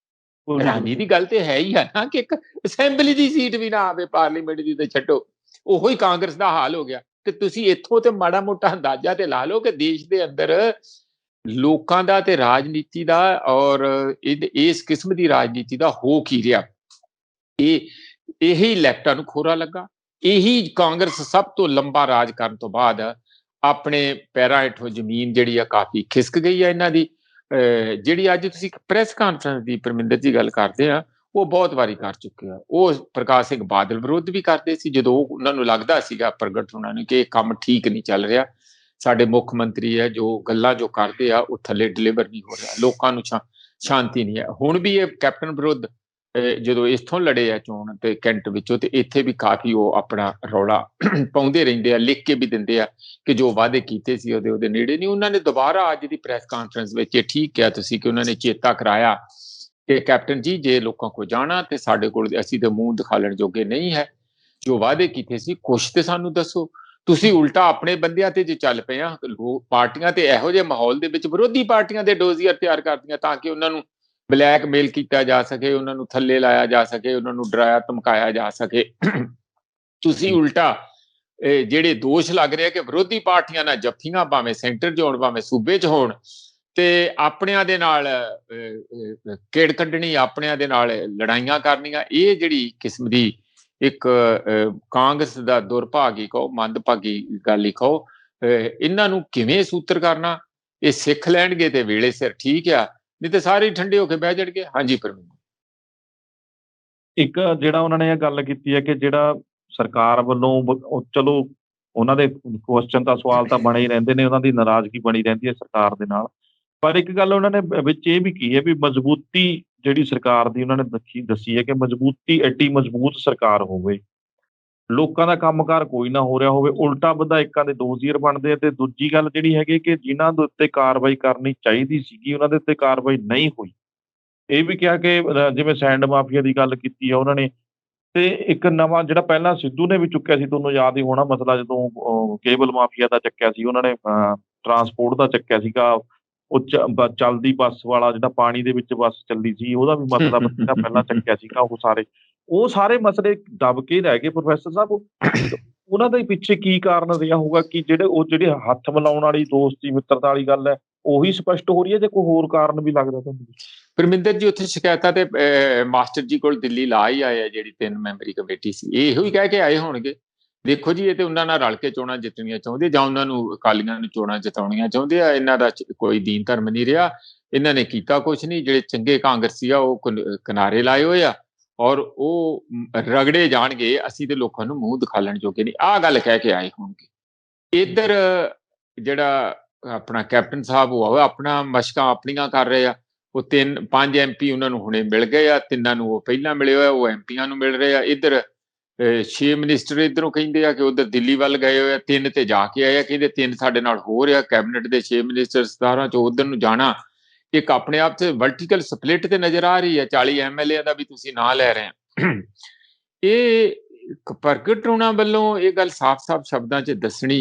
ਹੈਰਾਨੀ ਦੀ ਗੱਲ ਤੇ ਹੈ ਹੀ ਹੈ ਨਾ ਕਿ ਇੱਕ ਅਸੈਂਬਲੀ ਦੀ ਸੀਟ ਵੀ ਨਾ ਆਵੇ, ਪਾਰਲੀਮੈਂਟ ਦੀ ਤੇ ਛੱਡੋ। ਉਹੀ ਕਾਂਗਰਸ ਦਾ ਹਾਲ ਹੋ ਗਿਆ। ਤੇ ਤੁਸੀਂ ਇੱਥੋਂ ਤੇ ਮਾੜਾ ਮੋਟਾ ਅੰਦਾਜ਼ਾ ਤੇ ਲਾ ਲਓ ਕਿ ਦੇਸ਼ ਦੇ ਅੰਦਰ ਲੋਕਾਂ ਦਾ ਤੇ ਰਾਜਨੀਤੀ ਦਾ, ਔਰ ਇਸ ਕਿਸਮ ਦੀ ਰਾਜਨੀਤੀ ਦਾ ਹੋ ਕੀ ਰਿਹਾ। ਇਹੀ ਲੈਫਟਾਂ ਨੂੰ ਖੋਰਾ ਲੱਗਾ। ਇਹੀ ਕਾਂਗਰਸ ਸਭ ਤੋਂ ਲੰਬਾ ਰਾਜ ਕਰਨ ਤੋਂ ਬਾਅਦ ਆਪਣੇ ਪੈਰਾਂ ਹੇਠੋਂ ਜ਼ਮੀਨ ਜਿਹੜੀ ਆ ਕਾਫੀ ਖਿਸਕ ਗਈ ਆ ਇਹਨਾਂ ਦੀ। ਜਿਹੜੀ ਅੱਜ ਤੁਸੀਂ ਪ੍ਰੈਸ ਕਾਨਫਰੰਸ ਦੀ ਪਰਮਿੰਦਰ ਜੀ ਗੱਲ ਕਰਦੇ ਆ, ਉਹ ਬਹੁਤ ਵਾਰੀ ਕਰ ਚੁੱਕੇ ਆ। ਉਹ ਪ੍ਰਕਾਸ਼ ਸਿੰਘ ਬਾਦਲ ਵਿਰੁੱਧ ਵੀ ਕਰਦੇ ਸੀ ਜਦੋਂ ਉਹਨਾਂ ਨੂੰ ਲੱਗਦਾ ਸੀਗਾ, ਪ੍ਰਗਟ ਹੋਣਾ ਨੂੰ, ਕਿ ਇਹ ਕੰਮ ਠੀਕ ਨਹੀਂ ਚੱਲ ਰਿਹਾ, ਸਾਡੇ ਮੁੱਖ ਮੰਤਰੀ ਹੈ ਜੋ ਗੱਲਾਂ ਜੋ ਕਰਦੇ ਆ ਉਹ ਥੱਲੇ ਡਿਲੀਵਰ ਨਹੀਂ ਹੋ ਰਿਹਾ, ਲੋਕਾਂ ਨੂੰ ਸ਼ਾਂਤੀ ਨਹੀਂ ਹੈ। ਹੁਣ ਵੀ ਇਹ ਕੈਪਟਨ ਵਿਰੁੱਧ ਜਦੋਂ ਇੱਥੋਂ ਲੜੇ ਆ ਚੋਣ ਤੇ ਕੈਂਟ ਵਿੱਚੋਂ, ਤੇ ਇੱਥੇ ਵੀ ਕਾਫੀ ਉਹ ਆਪਣਾ ਰੌਲਾ ਪਾਉਂਦੇ ਰਹਿੰਦੇ ਆ, ਲਿਖ ਕੇ ਵੀ ਦਿੰਦੇ ਆ ਕਿ ਜੋ ਵਾਅਦੇ ਕੀਤੇ ਸੀ ਉਹਦੇ ਨੇੜੇ ਨਹੀਂ। ਉਹਨਾਂ ਨੇ ਦੁਬਾਰਾ ਅੱਜ ਦੀ ਪ੍ਰੈਸ ਕਾਨਫਰੰਸ ਵਿੱਚ ਇਹ ਠੀਕ ਕਿਹਾ ਤੁਸੀਂ ਕਿ ਉਹਨਾਂ ਨੇ ਚੇਤਾ ਕਰਾਇਆ ਕਿ ਕੈਪਟਨ ਜੀ, ਜੇ ਲੋਕਾਂ ਕੋਲ ਜਾਣਾ ਤੇ ਸਾਡੇ ਕੋਲ, ਅਸੀਂ ਤੇ ਮੂੰਹ ਦਿਖਾਲਣ ਜੋਗੇ ਨਹੀਂ ਹੈ। ਜੋ ਵਾਅਦੇ ਕੀਤੇ ਸੀ ਕੁਛ ਤੇ ਸਾਨੂੰ ਦੱਸੋ। ਤੁਸੀਂ ਉਲਟਾ ਆਪਣੇ ਬੰਦਿਆਂ ਤੇ ਜੇ ਚੱਲ ਪਏ ਆ। ਪਾਰਟੀਆਂ ਤੇ ਇਹੋ ਜਿਹੇ ਮਾਹੌਲ ਦੇ ਵਿੱਚ ਵਿਰੋਧੀ ਪਾਰਟੀਆਂ ਦੇ ਡੋਜ਼ੀਅਰ ਤਿਆਰ ਕਰਦੀਆਂ ਤਾਂ ਕਿ ਉਹਨਾਂ ਨੂੰ ਬਲੈਕਮੇਲ ਕੀਤਾ ਜਾ ਸਕੇ, ਉਹਨਾਂ ਨੂੰ ਥੱਲੇ ਲਾਇਆ ਜਾ ਸਕੇ, ਉਹਨਾਂ ਨੂੰ ਡਰਾਇਆ ਧਮਕਾਇਆ ਜਾ ਸਕੇ। ਤੁਸੀਂ ਉਲਟਾ ਜਿਹੜੇ ਦੋਸ਼ ਲੱਗ ਰਹੇ ਕਿ ਵਿਰੋਧੀ ਪਾਰਟੀਆਂ ਨਾਲ ਜੱਫੀਆਂ, ਭਾਵੇਂ ਸੈਂਟਰ 'ਚ ਹੋਣ ਭਾਵੇਂ ਸੂਬੇ 'ਚ ਹੋਣ, ਤੇ ਆਪਣਿਆਂ ਦੇ ਨਾਲ ਕਿਹੜ ਕੱਢਣੀ, ਆਪਣਿਆਂ ਦੇ ਨਾਲ ਲੜਾਈਆਂ ਕਰਨੀਆਂ, ਇਹ ਜਿਹੜੀ ਕਿਸਮ ਦੀ ਇੱਕ ਕਾਂਗਰਸ ਦਾ ਦੁਰਭਾਗੀ ਕਹੋ, ਮੰਦਭਾਗੀ ਗੱਲ ਹੀ ਕਹੋ, ਇਹਨਾਂ ਨੂੰ ਕਿਵੇਂ ਸੂਤਰ ਕਰਨਾ ਇਹ ਸਿੱਖ ਲੈਣਗੇ ਤੇ ਵੇਲੇ ਸਿਰ ਠੀਕ ਆ, ਨਹੀਂ ਤੇ ਸਾਰੇ ਠੰਡੇ ਹੋ ਕੇ ਬਹਿ ਜਾਣਗੇ। ਹਾਂਜੀ ਪਰਮਿੰਦਰ। ਇੱਕ ਜਿਹੜਾ ਉਹਨਾਂ ਨੇ ਇਹ ਗੱਲ ਕੀਤੀ ਹੈ ਕਿ ਜਿਹੜਾ ਸਰਕਾਰ ਵੱਲੋਂ, ਚਲੋ ਉਹਨਾਂ ਦੇ ਕੁਐਸਚਨ ਤਾਂ, ਸਵਾਲ ਤਾਂ ਬਣੇ ਹੀ ਰਹਿੰਦੇ ਨੇ, ਉਹਨਾਂ ਦੀ ਨਾਰਾਜ਼ਗੀ ਬਣੀ ਰਹਿੰਦੀ ਹੈ ਸਰਕਾਰ ਦੇ ਨਾਲ। ਪਰ ਇੱਕ ਗੱਲ ਉਹਨਾਂ ਨੇ ਵਿੱਚ ਇਹ ਵੀ ਕੀ ਹੈ ਵੀ ਮਜ਼ਬੂਤੀ ਜਿਹੜੀ ਸਰਕਾਰ ਦੀ ਉਹਨਾਂ ਨੇ ਦੱਸੀ ਹੈ ਕਿ ਮਜ਼ਬੂਤੀ, ਐਡੀ ਮਜ਼ਬੂਤ ਸਰਕਾਰ ਹੋਵੇ, ਲੋਕਾਂ ਦਾ ਕੰਮਕਾਰ ਕੋਈ ਨਾ ਹੋ ਰਿਹਾ ਹੋਵੇ, ਉਲਟਾ ਵਿਧਾਇਕਾਂ ਦੇ ਦੋਜ਼ੀਰ ਬਣਦੇ ਆ। ਤੇ ਦੂਜੀ ਗੱਲ ਜਿਹੜੀ ਹੈਗੀ ਕਿ ਜਿਨ੍ਹਾਂ ਦੇ ਉੱਤੇ ਕਾਰਵਾਈ ਕਰਨੀ ਚਾਹੀਦੀ ਸੀਗੀ ਉਹਨਾਂ ਦੇ ਉੱਤੇ ਕਾਰਵਾਈ ਨਹੀਂ ਹੋਈ। ਇਹ ਵੀ ਕਿਹਾ ਕਿ ਜਿਵੇਂ ਸੈਂਡ ਮਾਫੀਆ ਦੀ ਗੱਲ ਕੀਤੀ ਆ ਉਹਨਾਂ ਨੇ, ਤੇ ਇੱਕ ਨਵਾਂ ਜਿਹੜਾ ਪਹਿਲਾਂ ਸਿੱਧੂ ਨੇ ਵੀ ਚੁੱਕਿਆ ਸੀ, ਤੁਹਾਨੂੰ ਯਾਦ ਹੀ ਹੋਣਾ ਮਸਲਾ, ਜਦੋਂ ਕੇਬਲ ਮਾਫੀਆ ਦਾ ਚੱਕਿਆ ਸੀ ਉਹਨਾਂ ਨੇ, ਟਰਾਂਸਪੋਰਟ ਦਾ ਚੱਕਿਆ ਸੀਗਾ, ਉਹ ਚੱਲਦੀ ਬੱਸ ਵਾਲਾ, ਜਿਹੜਾ ਪਾਣੀ ਦੇ ਵਿੱਚ ਬੱਸ ਚੱਲੀ ਸੀ, ਉਹਦਾ ਵੀ ਮਸਲਾ ਬਥੇਰਾ ਪਹਿਲਾਂ ਚੱਕਿਆ ਸੀਗਾ ਉਹ ਸਾਰੇ। ਉਹ ਸਾਰੇ ਮਸਲੇ ਦਬ ਕੇ ਰਹਿ ਗਏ ਪ੍ਰੋਫੈਸਰ ਸਾਹਿਬ। ਉਹਨਾਂ ਦੇ ਪਿੱਛੇ ਕੀ ਕਾਰਨ ਰਿਹਾ ਹੋਊਗਾ ਕਿ ਜਿਹੜੇ ਹੱਥ ਮਿਲਾਉਣ ਵਾਲੀ ਦੋਸਤੀ ਮਿੱਤਰਤਾ ਵਾਲੀ ਗੱਲ ਹੈ, ਉਹੀ ਸਪਸ਼ਟ ਹੋ ਰਹੀ ਹੈ, ਜਾਂ ਕੋਈ ਹੋਰ ਕਾਰਨ ਵੀ ਲੱਗਦਾ ਤੁਹਾਨੂੰ? ਪਰਮਿੰਦਰ ਜੀ, ਉੱਥੇ ਸ਼ਿਕਾਇਤਾਂ ਤੇ ਮਾਸਟਰ ਜੀ ਕੋਲ ਦਿੱਲੀ ਲਾ ਹੀ ਆਏ ਆ, ਜਿਹੜੀ 3 ਮੈਂਬਰੀ ਕਮੇਟੀ ਸੀ, ਇਹ ਇਹੋ ਹੀ ਕਹਿ ਕੇ ਆਏ ਹੋਣਗੇ। ਦੇਖੋ ਜੀ, ਇਹ ਤੇ ਉਹਨਾਂ ਨਾਲ ਰਲ ਕੇ ਚੋਣਾਂ ਜਿੱਤਣੀਆਂ ਚਾਹੁੰਦੇ, ਜਾਂ ਉਹਨਾਂ ਨੂੰ ਅਕਾਲੀਆਂ ਨੂੰ ਚੋਣਾਂ ਜਿਤਾਉਣੀਆਂ ਚਾਹੁੰਦੇ ਆ। ਇਹਨਾਂ ਦਾ ਕੋਈ ਦੀਨ ਧਰਮ ਨਹੀਂ ਰਿਹਾ, ਇਹਨਾਂ ਨੇ ਕੀਤਾ ਕੁਛ ਨਹੀਂ। ਜਿਹੜੇ ਚੰਗੇ ਕਾਂਗਰਸੀ ਆ ਉਹ ਕਿਨਾਰੇ ਲਾਏ ਹੋਏ ਆ, ਔਰ ਉਹ ਰਗੜੇ ਜਾਣਗੇ, ਅਸੀਂ ਤੇ ਲੋਕਾਂ ਨੂੰ ਮੂੰਹ ਦਿਖਾਲਣ ਜੋਗੇ ਨਹੀਂ, ਆਹ ਗੱਲ ਕਹਿ ਕੇ ਆਏ ਹੋਣਗੇ। ਇੱਧਰ ਜਿਹੜਾ ਆਪਣਾ ਕੈਪਟਨ ਸਾਹਿਬ, ਉਹ ਆਪਣਾ ਮਸ਼ਕਾਂ ਆਪਣੀਆਂ ਕਰ ਰਹੇ ਆ। ਉਹ 5 MP ਉਹਨਾਂ ਨੂੰ ਹੁਣੇ ਮਿਲ ਗਏ ਆ, 3 ਨੂੰ ਉਹ ਪਹਿਲਾਂ ਮਿਲੇ ਹੋਏ, ਉਹ MPਆਂ ਨੂੰ ਮਿਲ ਰਹੇ ਆ। ਇੱਧਰ 6 ਮਿਨਿਸਟਰ ਇੱਧਰੋਂ ਕਹਿੰਦੇ ਆ ਕਿ ਉਧਰ ਦਿੱਲੀ ਵੱਲ ਗਏ ਹੋਏ ਆ, 3 ਤੇ ਜਾ ਕੇ ਆਏ ਆ, ਕਹਿੰਦੇ 3 ਸਾਡੇ ਨਾਲ ਹੋ ਰਿਹਾ, ਕੈਬਨਿਟ ਦੇ 6 ਮਿਨਿਸਟਰ 17 ਚੋਂ ਉਧਰ ਨੂੰ ਜਾਣਾ ਇੱਕ ਆਪਣੇ ਆਪ 'ਚ ਵਰਟੀਕਲ ਸਪਲਿਟ ਤੇ ਨਜ਼ਰ ਆ ਰਹੀ ਹੈ। 40 MLA ਦਾ ਵੀ ਤੁਸੀਂ ਨਾਂ ਲੈ ਰਹੇ ਆ। ਇਹ ਪ੍ਰਗਟ ਹੋਣਾ ਵੱਲੋਂ ਇਹ ਗੱਲ ਸਾਫ਼-ਸਾਫ਼ ਸ਼ਬਦਾਂ 'ਚ ਦੱਸਣੀ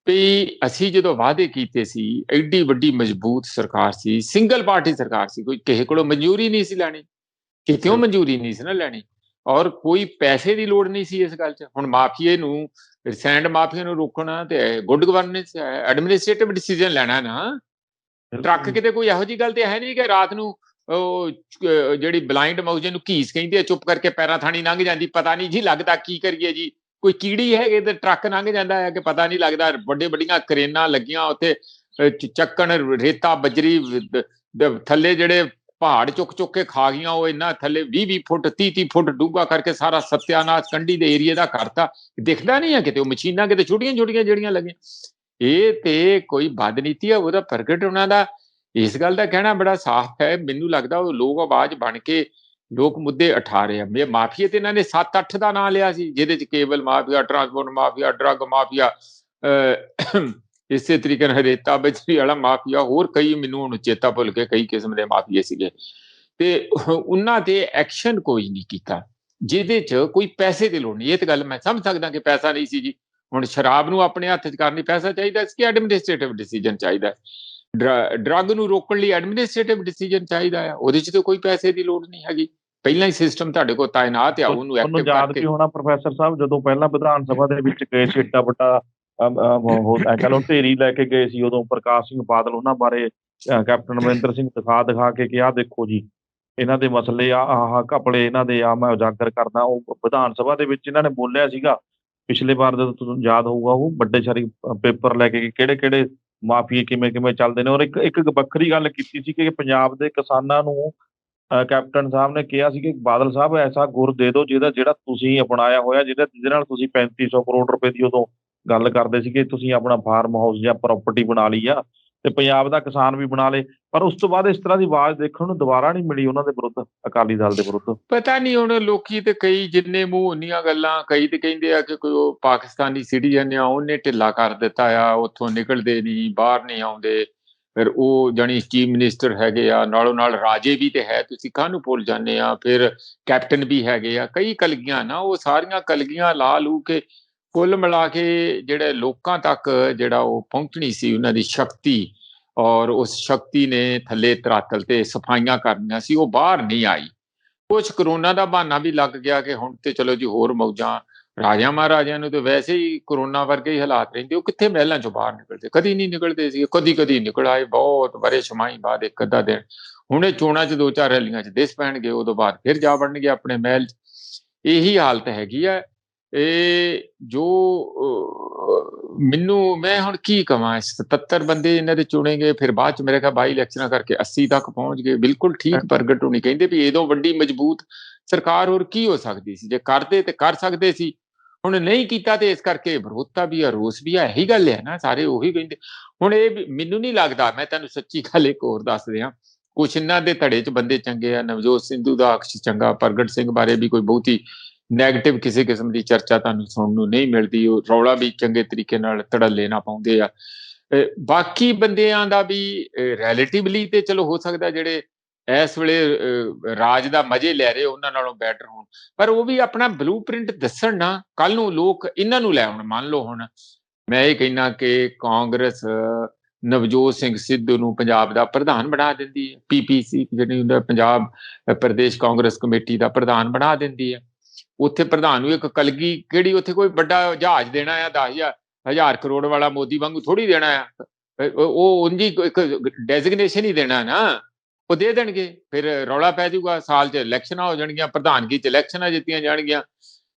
ਵੀ ਅਸੀਂ ਜਦੋਂ ਵਾਅਦੇ ਕੀਤੇ ਸੀ, ਐਡੀ ਵੱਡੀ ਮਜ਼ਬੂਤ ਸਰਕਾਰ ਸੀ, ਸਿੰਗਲ ਪਾਰਟੀ ਸਰਕਾਰ ਸੀ, ਕੋਈ ਕਿਸੇ ਕੋਲੋਂ ਮਨਜ਼ੂਰੀ ਨਹੀਂ ਸੀ ਲੈਣੀ, ਕਿਤੇੋਂ ਮਨਜ਼ੂਰੀ ਨਹੀਂ ਸੀ ਨਾ ਲੈਣੀ, ਔਰ ਕੋਈ ਪੈਸੇ ਦੀ ਲੋੜ ਨਹੀਂ ਸੀ ਇਸ ਗੱਲ 'ਚ। ਹੁਣ ਮਾਫੀਏ ਨੂੰ, ਸੈਂਡ ਮਾਫੀਆ ਨੂੰ ਰੋਕਣਾ ਤੇ ਗੁੱਡ ਗਵਰਨੈਂਸ, ਐਡਮਿਨਿਸਟ੍ਰੇਟਿਵ ਡਿਸੀਜਨ ਲੈਣਾ ਨਾ। ਟਰੱਕ ਕਿਤੇ ਕੋਈ ਇਹੋ ਜਿਹੀ ਗੱਲ ਤੇ ਹੈ ਨਹੀਂ ਕਿ ਰਾਤ ਨੂੰ ਉਹ ਜਿਹੜੀ ਬਲਾਈਂਡ ਮਾਊਸ ਜਿਹਨੂੰ ਘੀਸ ਕਹਿੰਦੇ ਆ, ਚੁੱਪ ਕਰਕੇ ਪੈਰਾਂ ਥਾਣੀ ਲੰਘ ਜਾਂਦੀ, ਪਤਾ ਨਹੀਂ ਜੀ ਲੱਗਦਾ ਕੀ ਕਰੀਏ ਜੀ, ਕੋਈ ਕੀੜੀ ਹੈਗੇ ਤੇ ਟਰੱਕ ਲੰਘ ਜਾਂਦਾ ਹੈ ਕਿ ਪਤਾ ਨਹੀਂ ਲੱਗਦਾ। ਵੱਡੀਆਂ ਕਰੇਨਾਂ ਲੱਗੀਆਂ ਉੱਥੇ ਚੱਕਣ, ਰੇਤਾ ਬਜਰੀ ਥੱਲੇ ਜਿਹੜੇ ਪਹਾੜ ਚੁੱਕ ਕੇ ਖਾ ਗਈਆਂ, ਉਹ ਇੰਨਾ ਥੱਲੇ 20 ਫੁੱਟ 30 ਫੁੱਟ ਡੂੰਘਾ ਕਰਕੇ ਸਾਰਾ ਸਤਿਆਨਾਸ਼ ਕੰਢੀ ਦੇ ਏਰੀਏ ਦਾ ਕਰਤਾ। ਦਿਖਦਾ ਨਹੀਂ ਹੈ ਕਿਤੇ, ਉਹ ਮਸ਼ੀਨਾਂ ਕਿਤੇ ਛੋਟੀਆਂ ਜਿਹੜੀਆਂ ਲੱਗੀਆਂ। ਇਹ ਤੇ ਕੋਈ ਬਦਨੀਤੀ ਆ ਉਹਦਾ ਪ੍ਰਗਟ ਹੋਣਾ ਦਾ। ਇਸ ਗੱਲ ਦਾ ਕਹਿਣਾ ਬੜਾ ਸਾਫ਼ ਹੈ, ਮੈਨੂੰ ਲੱਗਦਾ ਉਹ ਲੋਕ ਆਵਾਜ਼ ਬਣ ਕੇ ਲੋਕ ਮੁੱਦੇ ਉਠਾ ਰਹੇ ਆ। ਮਾਫੀਏ ਤੇ ਇਹਨਾਂ ਨੇ 7-8 ਦਾ ਨਾਂ ਲਿਆ ਸੀ, ਜਿਹਦੇ ਚ cable mafia, transport mafia, drug mafia, ਇਸੇ ਤਰੀਕੇ ਨਾਲ ਰੇਤਾ ਬਜਰੀ ਵਾਲਾ ਮਾਫੀਆ, ਹੋਰ ਕਈ ਮੈਨੂੰ ਹੁਣ ਚੇਤਾ ਭੁੱਲ ਕੇ ਕਈ ਕਿਸਮ ਦੇ ਮਾਫੀਏ ਸੀਗੇ। ਤੇ ਉਹਨਾਂ ਤੇ ਐਕਸ਼ਨ ਕੋਈ ਨਹੀਂ ਕੀਤਾ, ਜਿਹਦੇ ਚ ਕੋਈ ਪੈਸੇ ਦੀ ਲੋੜ ਨਹੀਂ। ਇਹ ਤਾਂ ਗੱਲ ਮੈਂ ਸਮਝ ਸਕਦਾ ਕਿ ਪੈਸਾ ਨਹੀਂ ਸੀ ਜੀ। ਹੁਣ ਸ਼ਰਾਬ ਨੂੰ ਆਪਣੇ ਹੱਥ 'ਚ ਕਰਨੀ ਪੈਸਾ ਚਾਹੀਦਾ ਸੀ ਕਿ ਐਡਮਿਨਿਸਟ੍ਰੇਟਿਵ ਡਿਸੀਜਨ ਚਾਹੀਦਾ? ਡਰੱਗ ਨੂੰ ਰੋਕਣ ਲਈ ਐਡਮਿਨਿਸਟ੍ਰੇਟਿਵ ਡਿਸੀਜਨ ਚਾਹੀਦਾ ਆ, ਉਹਦੇ 'ਚ ਤਾਂ ਕੋਈ ਪੈਸੇ ਦੀ ਲੋੜ ਨਹੀਂ ਹੈਗੀ। ਪਹਿਲਾਂ ਹੀ ਸਿਸਟਮ ਤੁਹਾਡੇ ਕੋਲ ਤਾਇਨਾਤ ਆ, ਉਹਨੂੰ ਐਕਟਿਵ ਕਰਕੇ। ਹੋਣਾ ਪ੍ਰੋਫੈਸਰ ਸਾਹਿਬ, ਜਦੋਂ ਪਹਿਲਾਂ ਵਿਧਾਨ ਸਭਾ ਦੇ ਵਿੱਚ ਗਏ ਸੀ, ਏਡਾ ਵੱਡਾ ਕਹ ਲਓ ਢੇਰੀ ਲੈ ਕੇ ਗਏ ਸੀ, ਉਦੋਂ ਪ੍ਰਕਾਸ਼ ਸਿੰਘ ਬਾਦਲ ਉਹਨਾਂ ਬਾਰੇ ਕੈਪਟਨ ਅਮਰਿੰਦਰ ਸਿੰਘ ਦਿਖਾ ਕੇ ਕਿ ਆਹ ਦੇਖੋ ਜੀ, ਇਹਨਾਂ ਦੇ ਮਸਲੇ ਆਹ ਘਪਲੇ ਇਹਨਾਂ ਦੇ ਆ, ਮੈਂ ਉਜਾਗਰ ਕਰਦਾ। ਉਹ ਵਿਧਾਨ ਸਭਾ ਦੇ ਵਿੱਚ ਇਹਨਾਂ ਨੇ ਬੋਲਿਆ ਸੀਗਾ ਪਿਛਲੇ ਵਾਰ, ਜਦੋਂ ਤੁਹਾਨੂੰ ਯਾਦ ਹੋਊਗਾ, ਉਹ ਵੱਡੇ ਸਾਰੀ ਪੇਪਰ ਲੈ ਕੇ ਕਿਹੜੇ ਮਾਫੀਏ ਕਿਵੇਂ ਚੱਲਦੇ ਨੇ। ਔਰ ਇੱਕ ਵੱਖਰੀ ਗੱਲ ਕੀਤੀ ਸੀ ਕਿ ਪੰਜਾਬ ਦੇ ਕਿਸਾਨਾਂ ਨੂੰ ਕੈਪਟਨ ਸਾਹਿਬ ਨੇ ਕਿਹਾ ਸੀ ਕਿ ਬਾਦਲ ਸਾਹਿਬ ਐਸਾ ਗੁਰ ਦੇ ਦਿਓ ਜਿਹੜਾ ਤੁਸੀਂ ਅਪਣਾਇਆ ਹੋਇਆ, ਜਿਹਦੇ ਨਾਲ ਤੁਸੀਂ 3500 ਕਰੋੜ ਰੁਪਏ ਦੀ ਉਦੋਂ ਗੱਲ ਕਰਦੇ ਸੀ ਕਿ ਤੁਸੀਂ ਆਪਣਾ ਫਾਰਮ ਹਾਊਸ ਜਾਂ ਪ੍ਰਾਪਰਟੀ ਬਣਾ ਲਈ ਆ, ਤੇ ਪੰਜਾਬ ਦਾ ਕਿਸਾਨ ਵੀ ਬਣਾ ਲੇ। ਪਰ ਉਸ ਤੋਂ ਬਾਅਦ ਇਸ ਤਰ੍ਹਾਂ ਦੀ ਆਵਾਜ਼ ਦੇਖਣ ਨੂੰ ਦੁਬਾਰਾ ਨਹੀਂ ਮਿਲੀ ਉਹਨਾਂ ਦੇ ਵਿਰੁੱਧ, ਅਕਾਲੀ ਦਲ ਦੇ ਵਿਰੁੱਧ। ਪਤਾ ਨਹੀਂ ਹੁਣ ਲੋਕੀ ਤੇ ਕਈ ਜਿੰਨੇ ਮੂੰਹ ਉਨੀਆਂ ਗੱਲਾਂ, ਕਈ ਤੇ ਕਹਿੰਦੇ ਆ ਕਿ ਕੋਈ ਉਹ ਪਾਕਿਸਤਾਨੀ ਸਿਟੀਜ਼ਨ ਆ, ਉਹਨੇ ਢਿੱਲਾ ਕਰ ਦਿੱਤਾ ਆ, ਉੱਥੋਂ ਨਿਕਲਦੇ ਨਹੀਂ, ਬਾਹਰ ਨਹੀਂ ਆਉਂਦੇ। ਫਿਰ ਉਹ ਜਾਣੀ ਚੀਫ ਮਿਨਿਸਟਰ ਹੈਗੇ ਆ, ਨਾਲੋਂ ਨਾਲ ਰਾਜੇ ਵੀ ਤੇ ਹੈ, ਤੁਸੀਂ ਕਾਹਨੂੰ ਭੁੱਲ ਜਾਂਦੇ ਆ। ਫਿਰ ਕੈਪਟਨ ਵੀ ਹੈਗੇ ਆ, ਕਈ ਕਲਗੀਆਂ ਨਾ, ਉਹ ਸਾਰੀਆਂ ਕਲਗੀਆਂ ਲਾ ਲੂ ਕੇ ਕੁੱਲ ਮਿਲਾ ਕੇ ਜਿਹੜੇ ਲੋਕਾਂ ਤੱਕ ਜਿਹੜਾ ਉਹ ਪਹੁੰਚਣੀ ਸੀ ਉਹਨਾਂ ਦੀ ਸ਼ਕਤੀ, ਔਰ ਉਸ ਸ਼ਕਤੀ ਨੇ ਥੱਲੇ ਧਰਾਤਲ ਤੇ ਸਫਾਈਆਂ ਕਰਨੀਆਂ ਸੀ, ਉਹ ਬਾਹਰ ਨਹੀਂ ਆਈ। ਕੁਛ ਕਰੋਨਾ ਦਾ ਬਹਾਨਾ ਵੀ ਲੱਗ ਗਿਆ ਕਿ ਹੁਣ ਤੇ ਚਲੋ ਜੀ ਹੋਰ ਮੌਜਾਂ। ਰਾਜਿਆਂ ਮਹਾਰਾਜਿਆਂ ਨੂੰ ਤੇ ਵੈਸੇ ਹੀ ਕਰੋਨਾ ਵਰਗੇ ਹੀ ਹਾਲਾਤ ਰਹਿੰਦੇ, ਉਹ ਕਿੱਥੇ ਮਹਿਲਾਂ ਚੋਂ ਬਾਹਰ ਨਿਕਲਦੇ, ਕਦੀ ਨਹੀਂ ਨਿਕਲਦੇ ਸੀ। ਕਦੀ ਨਿਕਲ ਆਏ, ਬਹੁਤ ਬੜੇ ਛਮਾਈ ਬਾਅਦ, ਇੱਕ ਅੱਧਾ ਦਿਨ। ਹੁਣੇ ਚੋਣਾਂ 'ਚ 2-4 ਰੈਲੀਆਂ 'ਚ ਦਿਸ ਪੈਣਗੇ, ਉਦੋਂ ਬਾਅਦ ਫਿਰ ਜਾ ਵੜਨਗੇ ਆਪਣੇ ਮਹਿਲ 'ਚ। ਇਹੀ ਹਾਲਤ ਹੈਗੀ ਆ। ਇਹ ਜੋ ਮੈਂ ਹੁਣ ਕੀ ਕਵਾਂ, 77 ਬੰਦੇ ਇਹਨਾਂ ਦੇ ਚੁਣੇ ਗਏ, ਫਿਰ ਬਾਅਦ 'ਚ ਮੇਰੇ ਖਿਆਲ 22 ਇਲੈਕਸ਼ਨਾਂ ਕਰਕੇ 80 ਤੱਕ ਪਹੁੰਚ ਗਏ। ਬਿਲਕੁਲ ਠੀਕ ਪ੍ਰਗਟ ਹੋਣੀ ਕਹਿੰਦੇ ਵੀ ਇਹਦੋਂ ਵੱਡੀ ਮਜ਼ਬੂਤ ਸਰਕਾਰ ਹੋਰ ਕੀ ਹੋ ਸਕਦੀ ਸੀ? ਜੇ ਕਰਦੇ ਤੇ ਕਰ ਸਕਦੇ ਸੀ, ਹੁਣ ਨਹੀਂ ਕੀਤਾ, ਤੇ ਇਸ ਕਰਕੇ ਵਿਰੋਧਤਾ ਵੀ ਆ, ਰੋਸ ਵੀ ਆ। ਇਹੀ ਗੱਲ ਹੈ ਨਾ, ਸਾਰੇ ਉਹੀ ਕਹਿੰਦੇ। ਹੁਣ ਇਹ ਮੈਨੂੰ ਨਹੀਂ ਲੱਗਦਾ, ਮੈਂ ਤੁਹਾਨੂੰ ਸੱਚੀ ਗੱਲ ਇੱਕ ਹੋਰ ਦੱਸ ਦਿਆਂ, ਕੁਛ ਇਹਨਾਂ ਦੇ ਧੜੇ 'ਚ ਬੰਦੇ ਚੰਗੇ ਆ, ਨਵਜੋਤ ਸਿੱਧੂ ਦਾ ਅਕਸ਼ ਚੰਗਾ, ਪ੍ਰਗਟ ਸਿੰਘ ਬਾਰੇ ਵੀ ਕੋਈ ਬਹੁਤੀ ਨੈਗੇਟਿਵ ਕਿਸੇ ਕਿਸਮ ਦੀ ਚਰਚਾ ਤੁਹਾਨੂੰ ਸੁਣਨ ਨੂੰ ਨਹੀਂ ਮਿਲਦੀ। ਉਹ ਰੌਲਾ ਵੀ ਚੰਗੇ ਤਰੀਕੇ ਨਾਲ ਧੜੱਲੇ ਨਾ ਪਾਉਂਦੇ ਆ। ਬਾਕੀ ਬੰਦਿਆਂ ਦਾ ਵੀ ਰਿਲੇਟਿਵਲੀ ਤੇ ਚਲੋ ਹੋ ਸਕਦਾ ਜਿਹੜੇ ਇਸ ਵੇਲੇ ਰਾਜ ਦਾ ਮਜ਼ੇ ਲੈ ਰਹੇ ਉਹਨਾਂ ਨਾਲੋਂ ਬੈਟਰ ਹੋਣ, ਪਰ ਉਹ ਵੀ ਆਪਣਾ ਬਲੂ ਪ੍ਰਿੰਟ ਦੱਸਣ ਨਾ। ਕੱਲ ਨੂੰ ਲੋਕ ਇਹਨਾਂ ਨੂੰ ਲੈ ਆਉਣ। ਮੰਨ ਲਓ ਹੁਣ ਮੈਂ ਇਹ ਕਹਿਣਾ ਕਿ ਕਾਂਗਰਸ ਨਵਜੋਤ ਸਿੰਘ ਸਿੱਧੂ ਨੂੰ ਪੰਜਾਬ ਦਾ ਪ੍ਰਧਾਨ ਬਣਾ ਦਿੰਦੀ ਹੈ, PPC ਜਿਹੜੀ ਹੁੰਦਾ ਪੰਜਾਬ ਪ੍ਰਦੇਸ਼ ਕਾਂਗਰਸ ਕਮੇਟੀ ਦਾ ਪ੍ਰਧਾਨ ਬਣਾ ਦਿੰਦੀ ਹੈ, ਉੱਥੇ ਪ੍ਰਧਾਨ ਨੂੰ ਇੱਕ ਕਲਗੀ ਕਿਹੜੀ ਉੱਥੇ ਕੋਈ ਵੱਡਾ ਜਹਾਜ਼ ਦੇਣਾ ਆ 10,000 ਕਰੋੜ ਵਾਲਾ ਮੋਦੀ ਵਾਂਗੂ ਥੋੜੀ ਦੇਣਾ ਆ। ਉਹ ਉਂਝ ਹੀ ਇੱਕ ਡੈਜ਼ਿਗਨੇਸ਼ਨ ਹੀ ਦੇਣਾ ਨਾ, ਉਹ ਦੇ ਦੇਣਗੇ। ਫਿਰ ਰੌਲਾ ਪੈ ਜਾਊਗਾ, ਸਾਲ 'ਚ ਇਲੈਕਸ਼ਨਾਂ ਹੋ ਜਾਣਗੀਆਂ, ਪ੍ਰਧਾਨਗੀ 'ਚ ਇਲੈਕਸ਼ਨਾਂ ਜਿੱਤੀਆਂ ਜਾਣਗੀਆਂ।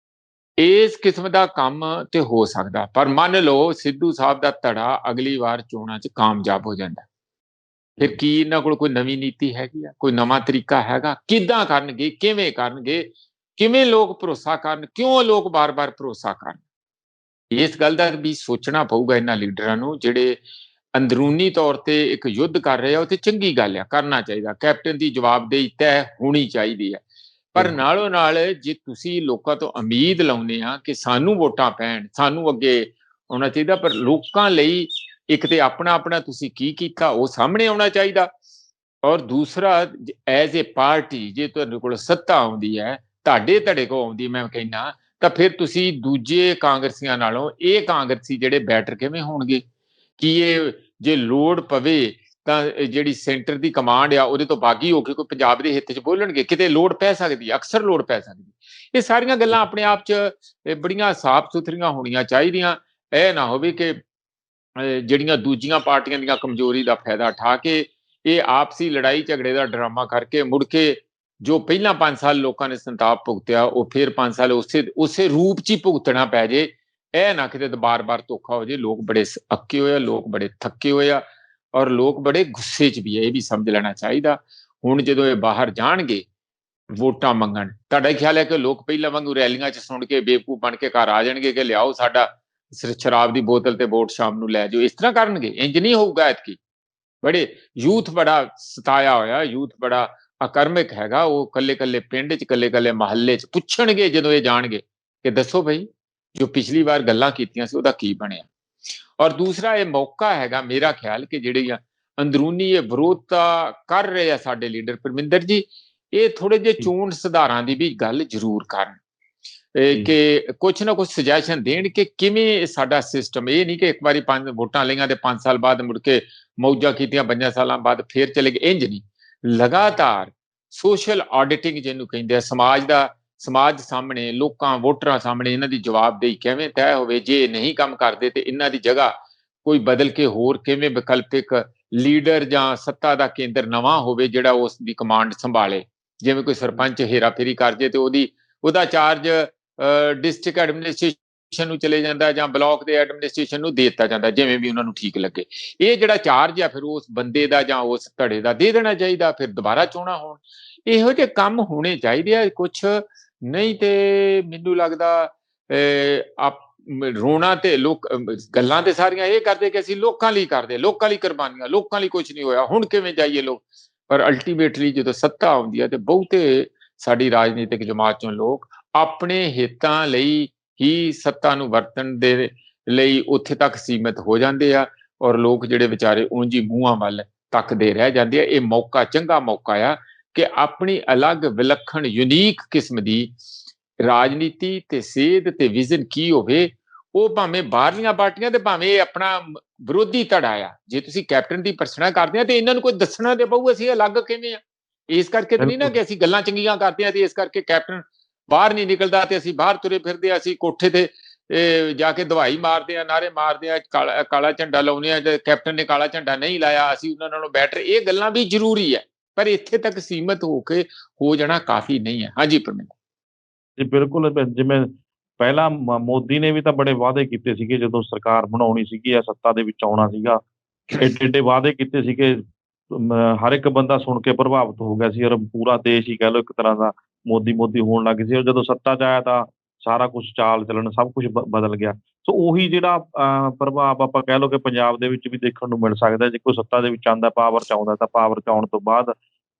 ਇਸ ਕਿਸਮ ਦਾ ਕੰਮ ਤੇ ਹੋ ਸਕਦਾ, ਪਰ ਮੰਨ ਲਓ ਸਿੱਧੂ ਸਾਹਿਬ ਦਾ ਧੜਾ ਅਗਲੀ ਵਾਰ ਚੋਣਾਂ 'ਚ ਕਾਮਯਾਬ ਹੋ ਜਾਂਦਾ, ਫਿਰ ਕੀ ਇਹਨਾਂ ਕੋਲ ਕੋਈ ਨਵੀਂ ਨੀਤੀ ਹੈਗੀ ਆ, ਕੋਈ ਨਵਾਂ ਤਰੀਕਾ ਹੈਗਾ? ਕਿੱਦਾਂ ਕਰਨਗੇ, ਕਿਵੇਂ ਕਰਨਗੇ, ਕਿਵੇਂ ਲੋਕ ਭਰੋਸਾ ਕਰਨ, ਕਿਉਂ ਲੋਕ ਬਾਰ-ਬਾਰ ਭਰੋਸਾ ਕਰਨ? ਇਸ ਗੱਲ ਦਾ ਵੀ ਸੋਚਣਾ ਪਊਗਾ ਇਹਨਾਂ ਲੀਡਰਾਂ ਨੂੰ, ਜਿਹੜੇ ਅੰਦਰੂਨੀ ਤੌਰ ਤੇ ਇੱਕ ਯੁੱਧ ਕਰ ਰਹੇ ਆ। ਉਹ ਤੇ ਚੰਗੀ ਗੱਲ ਆ, ਕਰਨਾ ਚਾਹੀਦਾ, ਕੈਪਟਨ ਦੀ ਜਵਾਬਦੇਹੀ ਤੈਅ ਹੋਣੀ ਚਾਹੀਦੀ ਹੈ। ਪਰ ਨਾਲੋਂ ਨਾਲ ਜੇ ਤੁਸੀਂ ਲੋਕਾਂ ਤੋਂ ਉਮੀਦ ਲਾਉਂਦੇ ਆ ਕਿ ਸਾਨੂੰ ਵੋਟਾਂ ਪੈਣ, ਸਾਨੂੰ ਅੱਗੇ ਆਉਣਾ ਚਾਹੀਦਾ, ਪਰ ਲੋਕਾਂ ਲਈ ਇੱਕ ਤੇ ਆਪਣਾ ਤੁਸੀਂ ਕੀ ਕੀਤਾ ਉਹ ਸਾਹਮਣੇ ਆਉਣਾ ਚਾਹੀਦਾ, ਔਰ ਦੂਸਰਾ ਐਜ਼ ਏ ਪਾਰਟੀ ਜੇ ਤੁਹਾਡੇ ਕੋਲ ਸੱਤਾ ਆਉਂਦੀ ਹੈ, ਤੁਹਾਡੇ ਕੋਲ ਆਉਂਦੀ, ਮੈਂ ਕਹਿੰਦਾ, ਤਾਂ ਫਿਰ ਤੁਸੀਂ ਦੂਜੇ ਕਾਂਗਰਸੀਆਂ ਨਾਲੋਂ ਇਹ ਕਾਂਗਰਸੀ ਜਿਹੜੇ ਬੈਟਰ ਕਿਵੇਂ ਹੋਣਗੇ? ਕਿ ਇਹ ਜੇ ਲੋੜ ਪਵੇ ਤਾਂ ਜਿਹੜੀ ਸੈਂਟਰ ਦੀ ਕਮਾਂਡ ਆ ਉਹਦੇ ਤੋਂ ਬਾਗੀ ਹੋ ਕੇ ਕੋਈ ਪੰਜਾਬ ਦੇ ਹਿੱਤ 'ਚ ਬੋਲਣਗੇ, ਕਿਤੇ ਲੋੜ ਪੈ ਸਕਦੀ, ਅਕਸਰ ਲੋੜ ਪੈ ਸਕਦੀ। ਇਹ ਸਾਰੀਆਂ ਗੱਲਾਂ ਆਪਣੇ ਆਪ 'ਚ ਬੜੀਆਂ ਸਾਫ਼ ਸੁਥਰੀਆਂ ਹੋਣੀਆਂ ਚਾਹੀਦੀਆਂ। ਇਹ ਨਾ ਹੋਵੇ ਕਿ ਜਿਹੜੀਆਂ ਦੂਜੀਆਂ ਪਾਰਟੀਆਂ ਦੀਆਂ ਕਮਜ਼ੋਰੀ ਦਾ ਫਾਇਦਾ ਉਠਾ ਕੇ ਇਹ ਆਪਸੀ ਲੜਾਈ ਝਗੜੇ ਦਾ ਡਰਾਮਾ ਕਰਕੇ ਮੁੜ ਕੇ ਜੋ ਪਹਿਲਾਂ 5 ਸਾਲ ਲੋਕਾਂ ਨੇ ਸੰਤਾਪ ਭੁਗਤਿਆ ਉਹ ਫਿਰ 5 ਸਾਲ ਉਸੇ ਰੂਪ 'ਚ ਹੀ ਭੁਗਤਣਾ ਪੈ ਜੇ। ਇਹ ਨਾ ਕਿਤੇ ਬਾਰ-ਬਾਰ ਧੋਖਾ ਹੋ ਜੇ। ਲੋਕ ਬੜੇ ਅੱਕੇ ਹੋਏ ਆ, ਲੋਕ ਬੜੇ ਥੱਕੇ ਹੋਏ ਆ, ਔਰ ਲੋਕ ਬੜੇ ਗੁੱਸੇ 'ਚ ਵੀ ਆ, ਇਹ ਵੀ ਸਮਝ ਲੈਣਾ ਚਾਹੀਦਾ। ਹੁਣ ਜਦੋਂ ਇਹ ਬਾਹਰ ਜਾਣਗੇ ਵੋਟਾਂ ਮੰਗਣ, ਤੁਹਾਡਾ ਖਿਆਲ ਹੈ ਕਿ ਲੋਕ ਪਹਿਲਾਂ ਵਾਂਗੂ ਰੈਲੀਆਂ 'ਚ ਸੁਣ ਕੇ ਬੇਵਕੂਫ ਬਣ ਕੇ ਘਰ ਆ ਜਾਣਗੇ ਕਿ ਲਿਆਓ ਸਾਡਾ ਸ਼ਰਾਬ ਦੀ ਬੋਤਲ ਤੇ ਵੋਟ ਸ਼ਾਮ ਨੂੰ ਲੈ ਜਾਓ? ਇਸ ਤਰ੍ਹਾਂ ਕਰਨਗੇ? ਇੰਜ ਨਹੀਂ ਹੋਊਗਾ। ਐਤਕੀ ਬੜੇ ਯੂਥ ਬੜਾ ਸਤਾਇਆ ਹੋਇਆ, ਯੂਥ ਬੜਾ ਆਕਰਮਕ ਹੈਗਾ। ਉਹ ਕੱਲੇ-ਕੱਲੇ ਪਿੰਡ 'ਚ, ਕੱਲੇ-ਕੱਲੇ ਮਹੱਲੇ 'ਚ ਪੁੱਛਣਗੇ ਜਦੋਂ ਇਹ ਜਾਣਗੇ ਕਿ ਦੱਸੋ ਬਈ ਜੋ ਪਿਛਲੀ ਵਾਰ ਗੱਲਾਂ ਕੀਤੀਆਂ ਸੀ ਉਹਦਾ ਕੀ ਬਣਿਆ? ਔਰ ਦੂਸਰਾ ਇਹ ਮੌਕਾ ਹੈਗਾ ਮੇਰਾ ਖਿਆਲ ਕਿ ਜਿਹੜੀ ਅੰਦਰੂਨੀ ਇਹ ਵਿਰੋਧਤਾ ਕਰ ਰਹੇ ਆ ਸਾਡੇ ਲੀਡਰ ਪਰਮਿੰਦਰ ਜੀ, ਇਹ ਥੋੜੇ ਜਿਹੇ ਚੋਣ ਸੁਧਾਰਾਂ ਦੀ ਵੀ ਗੱਲ ਜ਼ਰੂਰ ਕਰਨ, ਕਿ ਕੁਛ ਨਾ ਕੁਛ ਸੁਜੈਸ਼ਨ ਦੇਣ ਕਿ ਕਿਵੇਂ ਸਾਡਾ ਸਿਸਟਮ, ਇਹ ਨਹੀਂ ਕਿ ਇੱਕ ਵਾਰੀ 5 ਵੋਟਾਂ ਲਈਆਂ ਤੇ 5 ਸਾਲ ਬਾਅਦ ਮੁੜ ਕੇ ਮੌਜਾਂ ਕੀਤੀਆਂ, 5 ਸਾਲਾਂ ਬਾਅਦ ਫੇਰ ਚਲੇ ਗਏ, ਇੰਜ ਨਹੀਂ। ਲਗਾਤਾਰ ਸੋਸ਼ਲ ਆਡਿਟਿੰਗ ਜਿਹਨੂੰ ਕਹਿੰਦੇ ਆ, ਸਮਾਜ ਸਾਹਮਣੇ, ਲੋਕਾਂ ਵੋਟਰਾਂ ਸਾਹਮਣੇ ਇਹਨਾਂ ਦੀ ਜਵਾਬਦੇਹੀ ਕਿਵੇਂ ਤੈਅ ਹੋਵੇ। ਜੇ ਨਹੀਂ ਕੰਮ ਕਰਦੇ ਤੇ ਇਹਨਾਂ ਦੀ ਜਗ੍ਹਾ ਕੋਈ ਬਦਲ ਕੇ ਹੋਰ ਕਿਵੇਂ ਵਿਕਲਪਿਕ ਲੀਡਰ ਜਾਂ ਸੱਤਾ ਦਾ ਕੇਂਦਰ ਨਵਾਂ ਹੋਵੇ ਜਿਹੜਾ ਉਸ ਦੀ ਕਮਾਂਡ ਸੰਭਾਲੇ। ਜਿਵੇਂ ਕੋਈ ਸਰਪੰਚ ਹੇਰਾਫੇਰੀ ਕਰ ਜੇ ਤੇ ਉਹਦਾ ਚਾਰਜ ਡਿਸਟ੍ਰਿਕਟ ਐਡਮਿਨਿਸਟ੍ਰੇਸ਼ਨ ਨੂੰ ਚਲੇ ਜਾਂਦਾ ਜਾਂ ਬਲਾਕ ਦੇ ਐਡਮਿਨਿਸਟ੍ਰੇਸ਼ਨ ਨੂੰ ਦੇ ਦਿੱਤਾ ਜਾਂਦਾ, ਜਿਵੇਂ ਵੀ ਉਹਨਾਂ ਨੂੰ ਠੀਕ ਲੱਗੇ। ਇਹ ਜਿਹੜਾ ਚਾਰਜ ਆ ਫਿਰ ਉਸ ਬੰਦੇ ਦਾ ਜਾਂ ਉਸ ਧੜੇ ਦਾ ਦੇ ਦੇਣਾ ਚਾਹੀਦਾ, ਫਿਰ ਦੁਬਾਰਾ ਚੋਣਾਂ ਹੋਣ। ਇਹੋ ਜਿਹੇ ਕੰਮ ਹੋਣੇ ਚਾਹੀਦੇ ਆ ਕੁਛ, ਨਹੀਂ ਤੇ ਮੈਨੂੰ ਲੱਗਦਾ ਰੋਣਾ ਤੇ ਲੋਕ ਗੱਲਾਂ ਤੇ ਸਾਰੀਆਂ ਇਹ ਕਰਦੇ ਕਿ ਅਸੀਂ ਲੋਕਾਂ ਲਈ ਕਰਦੇ, ਲੋਕਾਂ ਲਈ ਕੁਰਬਾਨੀਆਂ, ਲੋਕਾਂ ਲਈ ਕੁਝ ਨਹੀਂ ਹੋਇਆ, ਹੁਣ ਕਿਵੇਂ ਜਾਈਏ ਲੋਕ? ਪਰ ਅਲਟੀਮੇਟਲੀ ਜਦੋਂ ਸੱਤਾ ਆਉਂਦੀ ਹੈ ਤੇ ਬਹੁਤੇ ਸਾਡੀ ਰਾਜਨੀਤਿਕ ਜਮਾਤ ਚੋਂ ਲੋਕ ਆਪਣੇ ਹਿੱਤਾਂ ਲਈ ਹੀ ਸੱਤਾ ਨੂੰ ਵਰਤਣ ਦੇ ਲਈ ਉੱਥੇ ਤੱਕ ਸੀਮਿਤ ਹੋ ਜਾਂਦੇ ਆ, ਔਰ ਲੋਕ ਜਿਹੜੇ ਵਿਚਾਰੇ ਉਂਝ ਹੀ ਮੂੰਹਾਂ ਵੱਲ ਤੱਕਦੇ ਰਹਿ ਜਾਂਦੇ ਆ। ਇਹ ਮੌਕਾ, ਚੰਗਾ ਮੌਕਾ ਆ ਕਿ ਆਪਣੀ ਅਲੱਗ ਵਿਲੱਖਣ ਯੂਨੀਕ ਕਿਸਮ ਦੀ ਰਾਜਨੀਤੀ ਤੇ ਸੇਧ ਤੇ ਵਿਜ਼ਨ ਕੀ ਹੋਵੇ, ਉਹ ਭਾਵੇਂ ਬਾਹਰਲੀਆਂ ਪਾਰਟੀਆਂ ਤੇ ਭਾਵੇਂ ਆਪਣਾ ਵਿਰੋਧੀ ਧੜਾ ਆ। ਜੇ ਤੁਸੀਂ ਕੈਪਟਨ ਦੀ ਭਰਸਣਾ ਕਰਦੇ ਆ ਤੇ ਇਹਨਾਂ ਨੂੰ ਕੋਈ ਦੱਸਣਾ ਤੇ ਪਊ ਅਸੀਂ ਅਲੱਗ ਕਿਵੇਂ ਆ। ਇਸ ਕਰਕੇ ਤਾਂ ਨਹੀਂ ਨਾ ਕਿ ਅਸੀਂ ਗੱਲਾਂ ਚੰਗੀਆਂ ਕਰਦੇ ਆ ਤੇ ਇਸ ਕਰਕੇ ਕੈਪਟਨ ਬਾਹਰ ਨਹੀਂ ਨਿਕਲਦਾ ਤੇ ਅਸੀਂ ਬਾਹਰ ਤੁਰੇ ਫਿਰਦੇ ਆ, ਅਸੀਂ ਕੋਠੇ ਤੇ ਜਾ ਕੇ ਦਵਾਈ ਮਾਰਦੇ ਆ, ਨਾਰੇ ਮਾਰਦੇ ਆ, ਕਾਲਾ ਝੰਡਾ ਲਾਉਂਦੇ ਆ, ਕੈਪਟਨ ਨੇ ਕਾਲਾ ਝੰਡਾ ਨਹੀਂ ਲਾਇਆ ਅਸੀਂ ਉਹਨਾਂ ਨਾਲੋਂ ਬੈਟਰ। ਇਹ ਗੱਲਾਂ ਵੀ ਜ਼ਰੂਰੀ ਹੈ, ਪਰ ਇੱਥੇ ਤੱਕ ਸੀਮਿਤ ਹੋ ਕੇ ਹੋ ਜਾਣਾ ਕਾਫੀ ਨਹੀਂ ਹੈ। ਹਾਂਜੀ ਪਰਮਿੰਦਰ ਜੀ, ਬਿਲਕੁਲ। ਜਿਵੇਂ ਪਹਿਲਾਂ ਮੋਦੀ ਨੇ ਵੀ ਤਾਂ ਬੜੇ ਵਾਅਦੇ ਕੀਤੇ ਸੀਗੇ ਜਦੋਂ ਸਰਕਾਰ ਬਣਾਉਣੀ ਸੀਗੀ ਜਾਂ ਸੱਤਾ ਦੇ ਵਿੱਚ ਆਉਣਾ ਸੀਗਾ, ਏਡੇ ਵਾਅਦੇ ਕੀਤੇ ਸੀਗੇ, ਹਰ ਇੱਕ ਬੰਦਾ ਸੁਣ ਕੇ ਪ੍ਰਭਾਵਿਤ ਹੋ ਗਿਆ ਸੀ, ਔਰ ਪੂਰਾ ਦੇਸ਼ ਹੀ ਕਹਿ ਲਓ ਇੱਕ ਤਰ੍ਹਾਂ ਦਾ ਮੋਦੀ ਹੋਣ ਲੱਗ ਸੀ। ਔਰ ਜਦੋਂ ਸੱਤਾ 'ਚ ਆਇਆ ਤਾਂ ਸਾਰਾ ਕੁਛ ਚਾਲ ਚੱਲਣ ਸਭ ਕੁਛ ਬਦਲ ਗਿਆ। ਸੋ ਉਹੀ ਜਿਹੜਾ ਪ੍ਰਭਾਵ ਆਪਾਂ ਕਹਿ ਲਓ ਕਿ ਪੰਜਾਬ ਦੇ ਵਿੱਚ ਵੀ ਦੇਖਣ ਨੂੰ ਮਿਲ ਸਕਦਾ। ਜੇ ਕੋਈ ਸੱਤਾ ਦੇ ਵਿੱਚ ਆਉਂਦਾ, ਪਾਵਰ 'ਚ ਆਉਂਦਾ, ਤਾਂ ਪਾਵਰ 'ਚ ਆਉਣ ਤੋਂ ਬਾਅਦ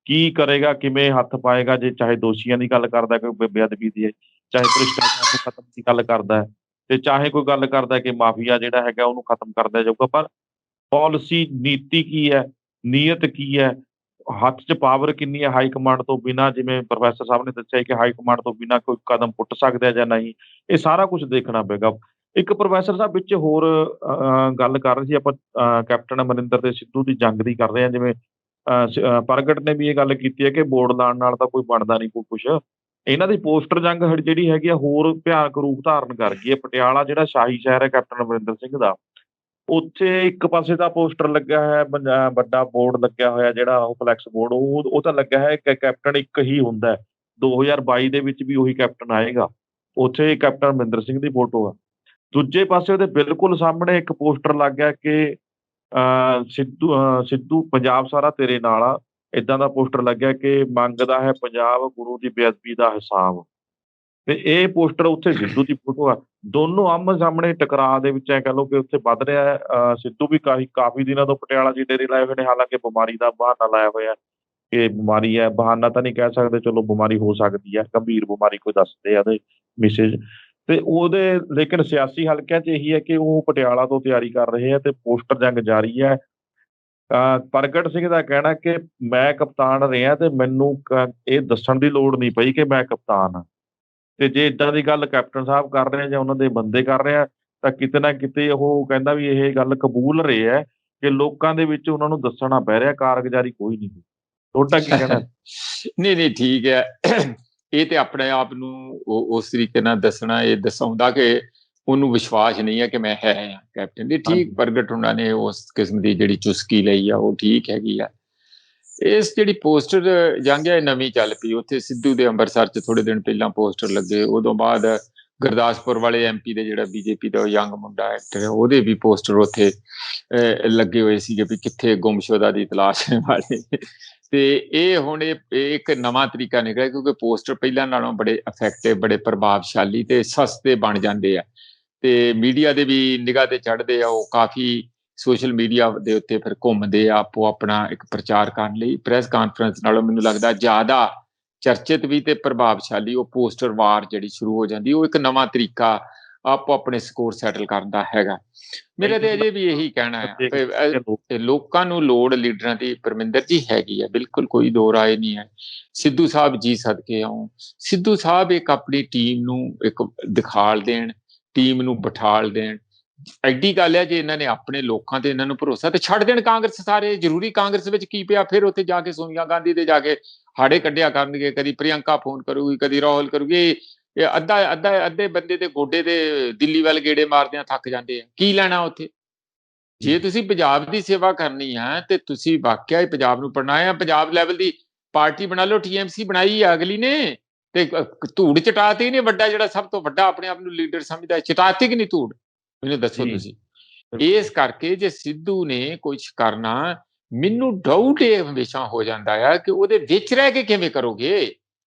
ਕੀ ਕਰੇਗਾ, ਕਿਵੇਂ ਹੱਥ ਪਾਏਗਾ? ਜੇ ਚਾਹੇ ਦੋਸ਼ੀਆਂ ਦੀ ਗੱਲ ਕਰਦਾ ਕੋਈ ਬੇਅਦਬੀ ਦੀ, ਚਾਹੇ ਭ੍ਰਿਸ਼ਟਾਚਾਰ ਨੂੰ ਖਤਮ ਦੀ ਗੱਲ ਕਰਦਾ, ਤੇ ਚਾਹੇ ਕੋਈ ਗੱਲ ਕਰਦਾ ਕਿ ਮਾਫੀਆ ਜਿਹੜਾ ਹੈਗਾ ਉਹਨੂੰ ਖਤਮ ਕਰਦਾ ਜਾਊਗਾ। ਪਰ ਪਾਲਿਸੀ, ਨੀਤੀ ਕੀ ਹੈ, ਨੀਅਤ ਕੀ ਹੈ, ਹੱਥ 'ਚ ਪਾਵਰ ਕਿੰਨੀ ਹੈ? ਹਾਈ ਕਮਾਂਡ ਤੋਂ ਬਿਨਾਂ, ਜਿਵੇਂ ਪ੍ਰੋਫੈਸਰ ਸਾਹਿਬ ਨੇ ਦੱਸਿਆ ਕਿ ਹਾਈ ਕਮਾਂਡ ਤੋਂ ਬਿਨਾਂ ਕੋਈ ਕਦਮ ਪੁੱਟ ਸਕਦਾ ਜਾਂ ਨਹੀਂ, ਇਹ ਸਾਰਾ ਕੁਛ ਦੇਖਣਾ ਪਏਗਾ। ਇੱਕ ਪ੍ਰੋਫੈਸਰ ਸਾਹਿਬ ਵਿੱਚ ਹੋਰ ਗੱਲ ਕਰ ਰਹੇ ਸੀ ਆਪਾਂ, ਕੈਪਟਨ ਅਮਰਿੰਦਰ ਤੇ ਸਿੱਧੂ ਦੀ ਜੰਗ ਦੀ ਕਰ ਰਹੇ ਹਾਂ। ਜਿਵੇਂ ਪ੍ਰਗਟ ਨੇ ਵੀ ਇਹ ਗੱਲ ਕੀਤੀ ਹੈ ਕਿ ਵੋਟ ਲਾਉਣ ਨਾਲ ਤਾਂ ਕੋਈ ਬਣਦਾ ਨਹੀਂ ਕੋਈ ਕੁਛ, ਇਹਨਾਂ ਦੀ ਪੋਸਟਰ ਜੰਗ ਜਿਹੜੀ ਹੈਗੀ ਆ ਹੋਰ ਭਿਆਨਕ ਰੂਪ ਧਾਰਨ ਕਰ ਗਈ ਹੈ। ਪਟਿਆਲਾ ਜਿਹੜਾ ਸ਼ਾਹੀ ਸ਼ਹਿਰ ਹੈ ਕੈਪਟਨ ਅਮਰਿੰਦਰ ਸਿੰਘ ਦਾ, ਉੱਥੇ ਇੱਕ ਪਾਸੇ ਦਾ ਪੋਸਟਰ ਲੱਗਿਆ ਹੋਇਆ, ਵੱਡਾ ਬੋਰਡ ਲੱਗਿਆ ਹੋਇਆ ਜਿਹੜਾ ਉਹ ਫਲੈਕਸ ਬੋਰਡ, ਉਹ ਤਾਂ ਲੱਗਿਆ ਹੈ ਕਿ ਕੈਪਟਨ ਇੱਕ ਹੀ ਹੁੰਦਾ ਹੈ। 2022 ਦੇ ਵਿੱਚ ਵੀ ਉਹੀ ਕੈਪਟਨ ਆਏਗਾ। ਉੱਥੇ ਕੈਪਟਨ ਅਮਰਿੰਦਰ ਸਿੰਘ ਦੀ ਫੋਟੋ ਆ। ਦੂਜੇ ਪਾਸੇ ਉਹਦੇ ਬਿਲਕੁਲ ਸਾਹਮਣੇ ਇੱਕ ਪੋਸਟਰ ਲੱਗ ਗਿਆ ਕਿ ਸਿੱਧੂ ਪੰਜਾਬ ਸਾਰਾ ਤੇਰੇ ਨਾਲ ਆ। ਏਦਾਂ ਦਾ ਪੋਸਟਰ ਲੱਗਿਆ ਕਿ ਮੰਗਦਾ ਹੈ ਪੰਜਾਬ ਗੁਰੂ ਦੀ ਬੇਅਦਬੀ ਦਾ ਹਿਸਾਬ। ਤੇ ਇਹ ਪੋਸਟਰ ਉੱਥੇ ਸਿੱਧੂ ਦੀ ਫੋਟੋ ਆ। ਦੋਨੋਂ ਆਮੋ ਸਾਹਮਣੇ ਟਕਰਾਅ ਦੇ ਵਿੱਚ ਐ ਕਹਿ ਲਓ ਕਿ ਉੱਥੇ ਵੱਧ ਰਿਹਾ ਹੈ। ਸਿੱਧੂ ਵੀ ਕਾਫੀ ਦਿਨਾਂ ਤੋਂ ਪਟਿਆਲਾ 'ਚ ਡੇਰੇ ਲਾਏ ਹੋਏ ਨੇ, ਹਾਲਾਂਕਿ ਬਿਮਾਰੀ ਦਾ ਬਹਾਨਾ ਲਾਇਆ ਹੋਇਆ ਕਿ ਬਿਮਾਰੀ ਹੈ। ਬਹਾਨਾ ਤਾਂ ਨਹੀਂ ਕਹਿ ਸਕਦੇ, ਚਲੋ ਬਿਮਾਰੀ ਹੋ ਸਕਦੀ ਹੈ, ਗੰਭੀਰ ਬਿਮਾਰੀ ਕੋਈ ਦੱਸਦੇ ਆ ਉਹਦੇ ਮੈਸੇਜ ਤੇ ਉਹਦੇ। ਲੇਕਿਨ ਸਿਆਸੀ ਹਲਕਿਆਂ 'ਚ ਇਹੀ ਹੈ ਕਿ ਉਹ ਪਟਿਆਲਾ ਤੋਂ ਤਿਆਰੀ ਕਰ ਰਹੇ ਆ ਤੇ ਪੋਸਟਰ ਜੰਗ ਜਾਰੀ ਹੈ। ਪ੍ਰਗਟ ਸਿੰਘ ਦਾ ਕਹਿਣਾ ਕਿ ਮੈਂ ਕਪਤਾਨ ਰਿਹਾ ਤੇ ਮੈਨੂੰ ਇਹ ਦੱਸਣ ਦੀ ਲੋੜ ਨਹੀਂ ਪਈ ਕਿ ਮੈਂ ਕਪਤਾਨ ਹਾਂ। ਤੇ ਜੇ ਇਦਾਂ ਦੀ ਗੱਲ ਕੈਪਟਨ ਸਾਹਿਬ ਕਰ ਰਹੇ ਆ ਜਾਂ ਉਹਨਾਂ ਦੇ ਬੰਦੇ ਕਰ ਰਹੇ ਆ, ਤਾਂ ਕਿਤੇ ਨਾ ਕਿਤੇ ਉਹ ਕਹਿੰਦਾ ਵੀ ਇਹ ਗੱਲ ਕਬੂਲ ਰਹੇ ਹੈ ਕਿ ਲੋਕਾਂ ਦੇ ਵਿੱਚ ਉਹਨਾਂ ਨੂੰ ਦੱਸਣਾ ਪੈ ਰਿਹਾ, ਕਾਰਗੁਜ਼ਾਰੀ ਕੋਈ ਨਹੀਂ ਹੋਈ। ਤੁਹਾਡਾ ਕੀ ਕਹਿਣਾ? ਨਹੀਂ ਨਹੀਂ, ਠੀਕ ਹੈ। ਇਹ ਤੇ ਆਪਣੇ ਆਪ ਨੂੰ ਉਸ ਤਰੀਕੇ ਨਾਲ ਦੱਸਣਾ, ਇਹ ਦਸਾਉਂਦਾ ਕਿ ਉਹਨੂੰ ਵਿਸ਼ਵਾਸ ਨਹੀਂ ਹੈ ਕਿ ਮੈਂ ਹੈ ਕੈਪਟਨ ਦੀ। ਠੀਕ, ਪ੍ਰਗਟ ਉਹਨਾਂ ਨੇ ਉਸ ਕਿਸਮ ਦੀ ਜਿਹੜੀ ਚੁਸਕੀ ਲਈ ਆ ਉਹ ਠੀਕ ਹੈਗੀ ਆ। ਇਸ ਜਿਹੜੀ ਪੋਸਟਰ ਜੰਗ ਹੈ ਨਵੀਂ ਚੱਲ ਪਈ। ਉੱਥੇ ਸਿੱਧੂ ਦੇ ਅੰਮ੍ਰਿਤਸਰ 'ਚ ਥੋੜੇ ਦਿਨ ਪਹਿਲਾਂ ਪੋਸਟਰ ਲੱਗੇ, ਉਦੋਂ ਬਾਅਦ ਗੁਰਦਾਸਪੁਰ ਵਾਲੇ MP ਦੇ ਜਿਹੜਾ BJP ਦਾ ਯੰਗ ਮੁੰਡਾ ਐਕਟਰ ਹੈ ਉਹਦੇ ਵੀ ਪੋਸਟਰ ਉੱਥੇ ਲੱਗੇ ਹੋਏ ਸੀਗੇ ਵੀ ਕਿੱਥੇ ਗੁੰਮਸ਼ੁਦਾ ਦੀ ਤਲਾਸ਼ ਵਾਲੇ। ਤੇ ਇਹ ਹੁਣ ਇਹ ਇੱਕ ਨਵਾਂ ਤਰੀਕਾ ਨਿਕਲਿਆ, ਕਿਉਂਕਿ ਪੋਸਟਰ ਪਹਿਲਾਂ ਨਾਲੋਂ ਬੜੇ ਇਫੈਕਟਿਵ, ਬੜੇ ਪ੍ਰਭਾਵਸ਼ਾਲੀ ਤੇ ਸਸਤੇ ਬਣ ਜਾਂਦੇ ਆ ਤੇ ਮੀਡੀਆ ਦੇ ਵੀ ਨਿਗਾਹ ਤੇ ਚੜ੍ਹਦੇ ਆ। ਉਹ ਕਾਫੀ ਸੋਸ਼ਲ ਮੀਡੀਆ ਦੇ ਉੱਤੇ ਫਿਰ ਘੁੰਮਦੇ ਆ ਆਪੋ ਆਪਣਾ ਇੱਕ ਪ੍ਰਚਾਰ ਕਰਨ ਲਈ। ਪ੍ਰੈਸ ਕਾਨਫਰੰਸ ਨਾਲੋਂ ਮੈਨੂੰ ਲੱਗਦਾ ਜ਼ਿਆਦਾ ਚਰਚਿਤ ਵੀ ਤੇ ਪ੍ਰਭਾਵਸ਼ਾਲੀ ਉਹ ਪੋਸਟਰ ਵਾਰ ਜਿਹੜੀ ਸ਼ੁਰੂ ਹੋ ਜਾਂਦੀ, ਉਹ ਇੱਕ ਨਵਾਂ ਤਰੀਕਾ ਆਪੋ ਆਪਣੇ ਸਕੋਰ ਸੈਟਲ ਕਰਨ ਦਾ ਹੈਗਾ। ਮੇਰੇ ਤੇ ਅਜੇ ਵੀ ਇਹੀ ਕਹਿਣਾ ਹੈ, ਲੋਕਾਂ ਨੂੰ ਲੋੜ ਲੀਡਰਾਂ ਦੀ ਪਰਮਿੰਦਰ ਜੀ ਹੈਗੀ ਹੈ, ਬਿਲਕੁਲ ਕੋਈ ਦੋ ਰਾਏ ਨਹੀਂ ਹੈ। ਸਿੱਧੂ ਸਾਹਿਬ ਜੀ ਸਦਕੇ ਆਉਂ, ਸਿੱਧੂ ਸਾਹਿਬ ਇੱਕ ਆਪਣੀ ਟੀਮ ਨੂੰ ਇੱਕ ਦਿਖਾਲ ਦੇਣ, ਟੀਮ ਨੂੰ ਬਿਠਾਲ ਦੇਣ। ਐਡੀ ਗੱਲ ਹੈ ਜੇ ਇਹਨਾਂ ਨੇ ਆਪਣੇ ਲੋਕਾਂ ਤੇ ਇਹਨਾਂ ਨੂੰ ਭਰੋਸਾ ਤੇ ਛੱਡ ਦੇਣ ਕਾਂਗਰਸ ਸਾਰੇ। ਜ਼ਰੂਰੀ ਕਾਂਗਰਸ ਵਿੱਚ ਕੀ ਪਿਆ, ਫਿਰ ਉੱਥੇ ਜਾ ਕੇ ਸੋਨੀਆ ਗਾਂਧੀ ਦੇ ਜਾ ਕੇ ਹਾੜੇ ਕੱਢਿਆ ਕਰਨਗੇ, ਕਦੀ ਪ੍ਰਿਯੰਕਾ ਫੋਨ ਕਰੂਗੀ, ਕਦੀ ਰਾਹੁਲ ਕਰੂਗੀ। ਇਹ ਅੱਧੇ ਬੰਦੇ ਦੇ ਗੋਡੇ ਤੇ ਦਿੱਲੀ ਵੱਲ ਗੇੜੇ ਮਾਰਦਿਆਂ ਥੱਕ ਜਾਂਦੇ ਆ। ਕੀ ਲੈਣਾ ਉੱਥੇ? ਜੇ ਤੁਸੀਂ ਪੰਜਾਬ ਦੀ ਸੇਵਾ ਕਰਨੀ ਹੈ ਤੇ ਤੁਸੀਂ ਵਾਕਿਆ ਹੀ ਪੰਜਾਬ ਨੂੰ ਪੜਨਾ ਹੈ, ਪੰਜਾਬ ਲੈਵਲ ਦੀ ਪਾਰਟੀ ਬਣਾ ਲਓ। TMC ਬਣਾਈ ਆ ਅਗਲੀ ਨੇ ਤੇ ਧੂੜ ਚਟਾਤੀ ਨੇ। ਵੱਡਾ ਜਿਹੜਾ ਸਭ ਤੋਂ ਵੱਡਾ ਆਪਣੇ ਆਪ ਨੂੰ ਲੀਡਰ ਸਮਝਦਾ, ਚਟਾਤੀ ਕਿ ਨਹੀਂ ਧੂੜ? ਮੈਨੂੰ ਦੱਸੋ ਤੁਸੀਂ। ਇਸ ਕਰਕੇ ਜੇ ਸਿੱਧੂ ਨੇ ਕੁਝ ਕਰਨਾ, ਮੈਨੂੰ ਡਾਊਟ ਇਹ ਹਮੇਸ਼ਾ ਹੋ ਜਾਂਦਾ ਆ ਕਿ ਉਹਦੇ ਵਿੱਚ ਰਹਿ ਕੇ ਕਿਵੇਂ ਕਰੋਗੇ।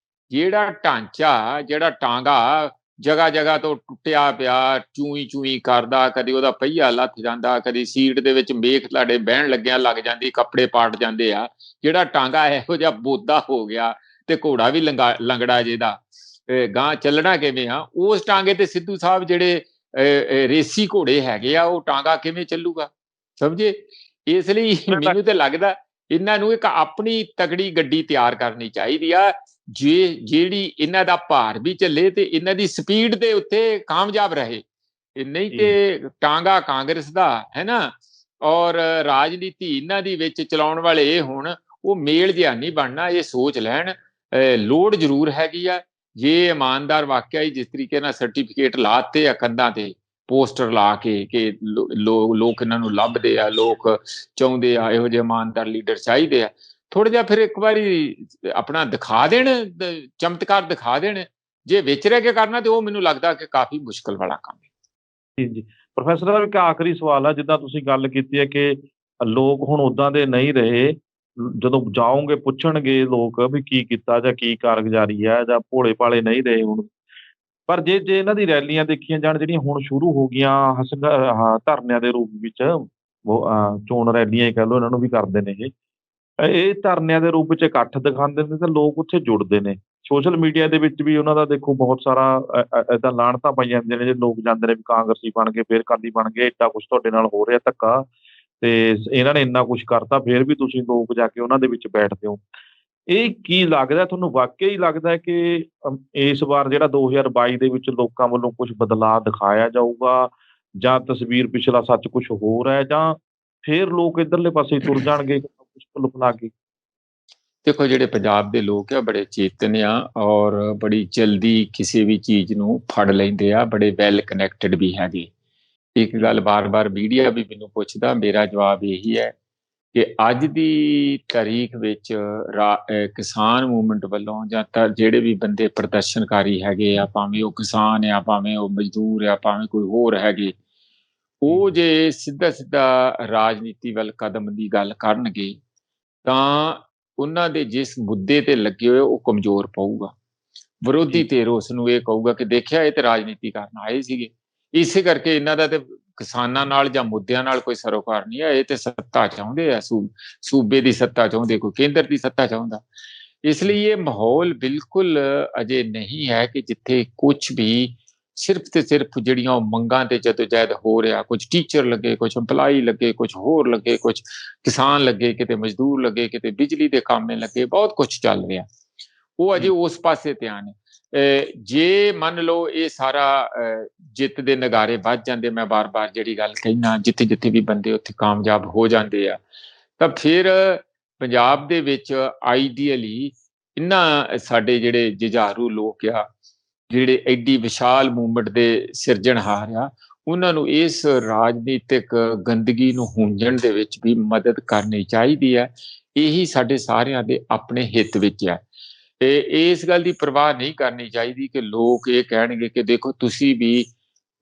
ਜਿਹੜਾ ਢਾਂਚਾ, ਜਿਹੜਾ ਟਾਂਗਾ ਜਗ੍ਹਾ ਜਗ੍ਹਾ ਤੋਂ ਟੁੱਟਿਆ ਪਿਆ, ਚੂਈ ਚੂਈ ਕਰਦਾ, ਕਦੀ ਉਹਦਾ ਪਹੀਆ ਲੱਥ ਜਾਂਦਾ, ਕਦੀ ਸੀਟ ਦੇ ਵਿੱਚ ਮੇਖ ਤੁਹਾਡੇ ਬਹਿਣ ਲੱਗਿਆ ਲੱਗ ਜਾਂਦੀ, ਕੱਪੜੇ ਪਾਟ ਜਾਂਦੇ ਆ। ਜਿਹੜਾ ਟਾਂਗਾ ਇਹੋ ਜਿਹਾ ਬੋਦਾ ਹੋ ਗਿਆ ਤੇ ਘੋੜਾ ਵੀ ਲੰਗੜਾ ਜਿਹਦਾ, ਗਾਂ ਚੱਲਣਾ ਕਿਵੇਂ ਆ? ਉਸ ਟਾਂਗੇ ਤੇ ਸਿੱਧੂ ਸਾਹਿਬ ਜਿਹੜੇ ਰੇਸੀ ਘੋੜੇ ਹੈਗੇ ਆ, ਉਹ ਟਾਂਗਾ ਕਿਵੇਂ ਚੱਲੂਗਾ? ਸਮਝੇ? ਇਸ ਲਈ ਮੈਨੂੰ ਤੇ ਲੱਗਦਾ ਇਹਨਾਂ ਨੂੰ ਇੱਕ ਆਪਣੀ ਤਗੜੀ ਗੱਡੀ ਤਿਆਰ ਕਰਨੀ ਚਾਹੀਦੀ ਆ, ਜਿਹੜੀ ਇਹਨਾਂ ਦਾ ਭਾਰ ਵੀ ਚੱਲੇ ਤੇ ਇਹਨਾਂ ਦੀ ਸਪੀਡ ਦੇ ਉੱਤੇ ਕਾਮਯਾਬ ਰਹੇ। ਨਹੀਂ ਤੇ ਟਾਂਗਾ ਕਾਂਗਰਸ ਦਾ ਹੈ ਨਾ, ਔਰ ਰਾਜਨੀਤੀ ਇਹਨਾਂ ਦੀ ਵਿੱਚ ਚਲਾਉਣ ਵਾਲੇ ਇਹ ਹੁਣ ਉਹ ਮੇਲ ਜਿਹਾ ਨਹੀਂ ਬਣਨਾ। ਇਹ ਸੋਚ ਲੈਣ, ਲੋੜ ਜ਼ਰੂਰ ਹੈਗੀ ਆ। ਜੇ ਇਮਾਨਦਾਰ ਵਾਕਿਆ ਹੀ ਜਿਸ ਤਰੀਕੇ ਨਾਲ ਸਰਟੀਫਿਕੇਟ ਲਾਤੇ ਆ ਕੰਧਾਂ ਤੇ, ਪੋਸਟਰ ਲਾ ਕੇ ਕਿ ਲੋਕ ਇਹਨਾਂ ਨੂੰ ਲੱਭਦੇ ਆ, ਲੋਕ ਚਾਹੁੰਦੇ ਆ, ਇਹੋ ਜਿਹੇ ਇਮਾਨਦਾਰ ਲੀਡਰ ਚਾਹੀਦੇ ਆ। ਥੋੜਾ ਜਿਹਾ ਫਿਰ ਇੱਕ ਵਾਰੀ ਆਪਣਾ ਦਿਖਾ ਦੇਣ, ਚਮਤਕਾਰ ਦਿਖਾ ਦੇਣ। ਜੇ ਵਿੱਚ ਰਹਿ ਕੇ ਕਰਨਾ ਤੇ ਉਹ ਮੈਨੂੰ ਲੱਗਦਾ ਕਿ ਕਾਫੀ ਮੁਸ਼ਕਲ ਵਾਲਾ ਕੰਮ ਹੈ। ਜੀ ਜੀ ਪ੍ਰੋਫੈਸਰ ਸਾਹਿਬ, ਇੱਕ ਆਖਰੀ ਸਵਾਲ ਆ। ਜਿੱਦਾਂ ਤੁਸੀਂ ਗੱਲ ਕੀਤੀ ਹੈ ਕਿ ਲੋਕ ਹੁਣ ਉਦਾਂ ਦੇ ਨਹੀਂ ਰਹੇ, ਜਦੋਂ ਜਾਓਗੇ ਪੁੱਛਣਗੇ ਲੋਕ ਵੀ ਕੀ ਕੀਤਾ ਜਾਂ ਕੀ ਕਾਰਗੁਜ਼ਾਰੀ ਹੈ, ਜਾਂ ਭੋਲੇ ਭਾਲੇ ਨਹੀਂ ਰਹੇ ਹੁਣ। ਪਰ ਜੇ ਇਹਨਾਂ ਦੀ ਰੈਲੀਆਂ ਦੇਖੀਆਂ ਜਾਣ ਜਿਹੜੀਆਂ ਹੁਣ ਸ਼ੁਰੂ ਹੋ ਗਈਆਂ ਧਰਨਿਆਂ ਦੇ ਰੂਪ ਵਿੱਚ, ਚੋਣ ਰੈਲੀਆਂ ਹੀ ਕਹਿ ਲਓ ਇਹਨਾਂ ਨੂੰ ਵੀ ਕਰਦੇ ਨੇ ਇਹ ਧਰਨਿਆਂ ਦੇ ਰੂਪ ਵਿੱਚ ਇਕੱਠ ਦਿਖਾਉਂਦੇ ਨੇ ਤੇ ਲੋਕ ਉੱਥੇ ਜੁੜਦੇ ਨੇ। ਸੋਸ਼ਲ ਮੀਡੀਆ ਦੇ ਵਿੱਚ ਵੀ ਉਹਨਾਂ ਦਾ ਦੇਖੋ ਬਹੁਤ ਸਾਰਾ ਏਦਾਂ ਲਾਹਣਤਾਂ ਪਾਈਆਂ ਜਾਂਦੀਆਂ ਨੇ ਜੇ ਲੋਕ ਜਾਂਦੇ ਨੇ ਵੀ ਕਾਂਗਰਸੀ ਬਣ ਗਏ, ਫਿਰ ਅਕਾਲੀ ਬਣ ਗਏ, ਏਡਾ ਕੁਛ ਤੁਹਾਡੇ ਨਾਲ ਹੋ ਰਿਹਾ ਧੱਕਾ, ਤੇ ਇਹਨਾਂ ਨੇ ਇੰਨਾ ਕੁਛ ਕਰਤਾ, ਫਿਰ ਵੀ ਤੁਸੀਂ ਲੋਕ ਜਾ ਕੇ ਉਹਨਾਂ ਦੇ ਵਿੱਚ ਬੈਠਦੇ ਹੋ। ਇਹ ਕੀ ਲੱਗਦਾ ਤੁਹਾਨੂੰ? ਵਾਕਿਆ ਹੀ ਲੱਗਦਾ ਕਿ ਇਸ ਵਾਰ ਜਿਹੜਾ 2022 ਦੇ ਵਿੱਚ ਲੋਕਾਂ ਵੱਲੋਂ ਕੁਝ ਬਦਲਾਅ ਦਿਖਾਇਆ ਜਾਊਗਾ, ਜਾਂ ਤਸਵੀਰ ਪਿਛਲਾ ਸੱਚ ਕੁਛ ਹੋਰ ਹੈ, ਜਾਂ ਫਿਰ ਲੋਕ ਇੱਧਰਲੇ ਪਾਸੇ ਤੁਰ ਜਾਣਗੇ ਕੁਛ ਭੁੱਲ ਭੁਲਾ ਕੇ? ਦੇਖੋ ਜਿਹੜੇ ਪੰਜਾਬ ਦੇ ਲੋਕ ਆ ਬੜੇ ਚੇਤਨ ਆ ਔਰ ਬੜੀ ਜਲਦੀ ਕਿਸੇ ਵੀ ਚੀਜ਼ ਨੂੰ ਫੜ ਲੈਂਦੇ ਆ, ਬੜੇ ਵੈਲ ਕਨੈਕਟਡ ਵੀ ਹੈਗੇ। ਇੱਕ ਗੱਲ ਬਾਰ-ਬਾਰ ਮੀਡੀਆ ਵੀ ਮੈਨੂੰ ਪੁੱਛਦਾ, ਮੇਰਾ ਜਵਾਬ ਇਹੀ ਹੈ ਕਿ ਅੱਜ ਦੀ ਤਾਰੀਖ ਵਿੱਚ ਕਿਸਾਨ ਮੂਵਮੈਂਟ ਵੱਲੋਂ ਜਾਂ ਤਾਂ ਜਿਹੜੇ ਵੀ ਬੰਦੇ ਪ੍ਰਦਰਸ਼ਨਕਾਰੀ ਹੈਗੇ ਆ, ਭਾਵੇਂ ਉਹ ਕਿਸਾਨ ਆ, ਭਾਵੇਂ ਉਹ ਮਜ਼ਦੂਰ ਆ, ਭਾਵੇਂ ਕੋਈ ਹੋਰ ਹੈਗੇ, ਉਹ ਜੇ ਸਿੱਧਾ-ਸਿੱਧਾ ਰਾਜਨੀਤੀ ਵੱਲ ਕਦਮ ਦੀ ਗੱਲ ਕਰਨਗੇ ਤਾਂ ਉਹਨਾਂ ਦੇ ਜਿਸ ਮੁੱਦੇ ਤੇ ਲੱਗੇ ਹੋਏ ਉਹ ਕਮਜ਼ੋਰ ਪਊਗਾ। ਵਿਰੋਧੀ ਧਿਰ ਉਸ ਨੂੰ ਇਹ ਕਹੂਗਾ ਕਿ ਦੇਖਿਆ ਇਹ ਤੇ ਰਾਜਨੀਤੀ ਕਰਨ ਆਏ ਸੀਗੇ। ਇਸੇ ਕਰਕੇ ਇਹਨਾਂ ਦਾ ਤੇ ਕਿਸਾਨਾਂ ਨਾਲ ਜਾਂ ਮੁੱਦਿਆਂ ਨਾਲ ਕੋਈ ਸਰੋਕਾਰ ਨਹੀਂ ਹੈ, ਇਹ ਤੇ ਸੱਤਾ ਚਾਹੁੰਦੇ ਆ, ਸੂਬੇ ਦੀ ਸੱਤਾ ਚਾਹੁੰਦੇ, ਕੋਈ ਕੇਂਦਰ ਦੀ ਸੱਤਾ ਚਾਹੁੰਦਾ। ਇਸ ਲਈ ਇਹ ਮਾਹੌਲ ਬਿਲਕੁਲ ਅਜੇ ਨਹੀਂ ਹੈ ਕਿ ਜਿੱਥੇ ਕੁਝ ਵੀ ਸਿਰਫ ਤੇ ਸਿਰਫ ਜਿਹੜੀਆਂ ਉਹ ਮੰਗਾਂ ਤੇ ਜਦੋਜਹਿਦ ਹੋ ਰਿਹਾ, ਕੁਝ ਟੀਚਰ ਲੱਗੇ, ਕੁਝ EMPLOYE ਲੱਗੇ, ਕੁਝ ਹੋਰ ਲੱਗੇ, ਕੁਝ ਕਿਸਾਨ ਲੱਗੇ, ਕਿਤੇ ਮਜ਼ਦੂਰ ਲੱਗੇ, ਕਿਤੇ ਬਿਜਲੀ ਦੇ ਕਾਮੇ ਲੱਗੇ, ਬਹੁਤ ਕੁਝ ਚੱਲ ਰਿਹਾ। ਉਹ ਅਜੇ ਉਸ ਪਾਸੇ ਧਿਆਨ ਹੈ। ਜੇ ਮੰਨ ਲਓ ਇਹ ਸਾਰਾ ਜਿੱਤ ਦੇ ਨਗਾਰੇ ਵੱਜ ਜਾਂਦੇ, ਮੈਂ ਬਾਰ-ਬਾਰ ਜਿਹੜੀ ਗੱਲ ਕਹਿਣਾ, ਜਿੱਥੇ-ਜਿੱਥੇ ਵੀ ਬੰਦੇ ਉੱਥੇ ਕਾਮਯਾਬ ਹੋ ਜਾਂਦੇ ਆ, ਤਾਂ ਫਿਰ ਪੰਜਾਬ ਦੇ ਵਿੱਚ ਆਈਡੀਅਲੀ ਇਹਨਾਂ ਸਾਡੇ ਜਿਹੜੇ ਜੁਝਾਰੂ ਲੋਕ ਆ, ਜਿਹੜੇ ਐਡੀ ਵਿਸ਼ਾਲ ਮੂਵਮੈਂਟ ਦੇ ਸਿਰਜਣਹਾਰ ਆ, ਉਹਨਾਂ ਨੂੰ ਇਸ ਰਾਜਨੀਤਿਕ ਗੰਦਗੀ ਨੂੰ ਹੂੰਝਣ ਦੇ ਵਿੱਚ ਵੀ ਮਦਦ ਕਰਨੀ ਚਾਹੀਦੀ ਹੈ। ਇਹੀ ਸਾਡੇ ਸਾਰਿਆਂ ਦੇ ਆਪਣੇ ਹਿੱਤ ਵਿੱਚ ਹੈ। ਤੇ ਇਸ ਗੱਲ ਦੀ ਪਰਵਾਹ ਨਹੀਂ ਕਰਨੀ ਚਾਹੀਦੀ ਕਿ ਲੋਕ ਇਹ ਕਹਿਣਗੇ ਕਿ ਦੇਖੋ ਤੁਸੀਂ ਵੀ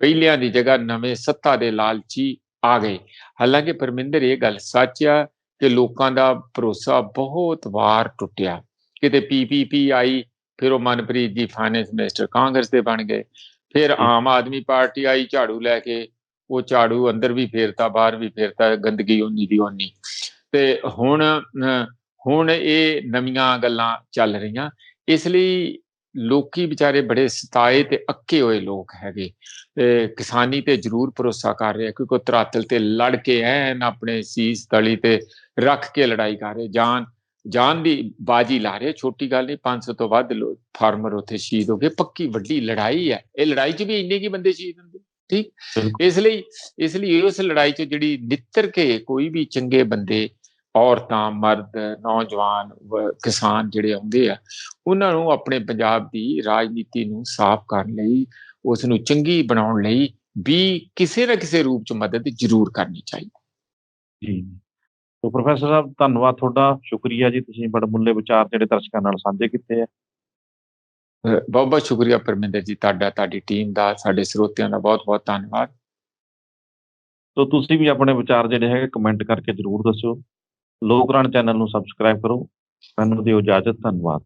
ਪਹਿਲਿਆਂ ਦੀ ਜਗ੍ਹਾ ਨਵੇਂ ਸੱਤਾ ਦੇ ਲਾਲਚੀ ਆ ਗਏ। ਹਾਲਾਂਕਿ ਪਰਮਿੰਦਰ ਇਹ ਗੱਲ ਸੱਚ ਆ ਕਿ ਲੋਕਾਂ ਦਾ ਭਰੋਸਾ ਬਹੁਤ ਵਾਰ ਟੁੱਟਿਆ। ਕਿਤੇ PPP ਆਈ, ਫਿਰ ਉਹ ਮਨਪ੍ਰੀਤ ਜੀ ਫਾਈਨੈਂਸ ਮਿਨਿਸਟਰ ਕਾਂਗਰਸ ਦੇ ਬਣ ਗਏ, ਫਿਰ ਆਮ ਆਦਮੀ ਪਾਰਟੀ ਆਈ ਝਾੜੂ ਲੈ ਕੇ, ਉਹ ਝਾੜੂ ਅੰਦਰ ਵੀ ਫੇਰਤਾ ਬਾਹਰ ਵੀ ਫੇਰਤਾ, ਗੰਦਗੀ ਉਨੀ ਦੀ ਉਨੀ। ਤੇ ਹੁਣ ਇਹ ਨਵੀਆਂ ਗੱਲਾਂ ਚੱਲ ਰਹੀਆਂ। ਇਸ ਲਈ ਲੋਕੀ ਵਿਚਾਰੇ ਬੜੇ ਸਤਾਏ ਤੇ ਅੱਕੇ ਹੋਏ ਲੋਕ ਹੈਗੇ। ਕਿਸਾਨੀ ਤੇ ਜ਼ਰੂਰ ਭਰੋਸਾ ਕਰ ਰਹੇ, ਕਿਉਂਕਿ ਧਰਾਤਲ ਤੇ ਲੜ ਕੇ ਐਨ ਆਪਣੇ ਸੀਸ ਤਲੀ ਤੇ ਰੱਖ ਕੇ ਲੜਾਈ ਕਰ ਰਹੇ, ਜਾਨ ਦੀ ਬਾਜੀ ਲਾ ਰਹੇ। ਛੋਟੀ ਗੱਲ ਨਹੀਂ, 500 ਤੋਂ ਵੱਧ ਫਾਰਮਰ ਉੱਥੇ ਸ਼ਹੀਦ ਹੋ ਗਏ। ਪੱਕੀ ਵੱਡੀ ਲੜਾਈ ਹੈ। ਇਹ ਲੜਾਈ 'ਚ ਵੀ ਇੰਨੇ ਕੀ ਬੰਦੇ ਸ਼ਹੀਦ ਹੁੰਦੇ, ਠੀਕ। ਇਸ ਲਈ ਉਸ ਲੜਾਈ 'ਚ ਜਿਹੜੀ ਨਿੱਤਰ ਕੇ ਕੋਈ ਵੀ ਚੰਗੇ ਬੰਦੇ, ਔਰਤਾਂ, ਮਰਦ, ਨੌਜਵਾਨ, ਕਿਸਾਨ ਜਿਹੜੇ ਆਉਂਦੇ ਆ, ਉਹਨਾਂ ਨੂੰ ਆਪਣੇ ਪੰਜਾਬ ਦੀ ਰਾਜਨੀਤੀ ਨੂੰ ਸਾਫ਼ ਕਰਨ ਲਈ, ਉਸ ਨੂੰ ਚੰਗੀ ਬਣਾਉਣ ਲਈ ਵੀ ਕਿਸੇ ਨਾ ਕਿਸੇ ਰੂਪ 'ਚ ਮਦਦ ਜ਼ਰੂਰ ਕਰਨੀ ਚਾਹੀਦੀ। ਜੀ, ਤੋ ਪ੍ਰੋਫੈਸਰ ਸਾਹਿਬ ਧੰਨਵਾਦ ਤੁਹਾਡਾ, ਸ਼ੁਕਰੀਆ ਜੀ, ਤੁਸੀਂ ਬੜਮੁੱਲੇ ਵਿਚਾਰ ਜਿਹੜੇ ਦਰਸ਼ਕਾਂ ਨਾਲ ਸਾਂਝੇ ਕੀਤੇ ਆ। ਬਹੁਤ ਬਹੁਤ ਸ਼ੁਕਰੀਆ ਪਰਮਿੰਦਰ ਜੀ, ਤੁਹਾਡਾ, ਤੁਹਾਡੀ ਟੀਮ ਦਾ, ਸਾਡੇ ਸਰੋਤਿਆਂ ਦਾ ਬਹੁਤ ਬਹੁਤ ਧੰਨਵਾਦ। ਤੋ ਤੁਸੀਂ ਵੀ ਆਪਣੇ ਵਿਚਾਰ ਜਿਹੜੇ ਹੈਗੇ ਕਮੈਂਟ ਕਰਕੇ ਜ਼ਰੂਰ ਦੱਸਿਓ। ਲੋਕ ਰਾਣ ਚੈਨਲ ਨੂੰ ਸਬਸਕ੍ਰਾਈਬ ਕਰੋ। ਮੈਨੂੰ ਦਿਓ ਇਜਾਜ਼ਤ, ਧੰਨਵਾਦ।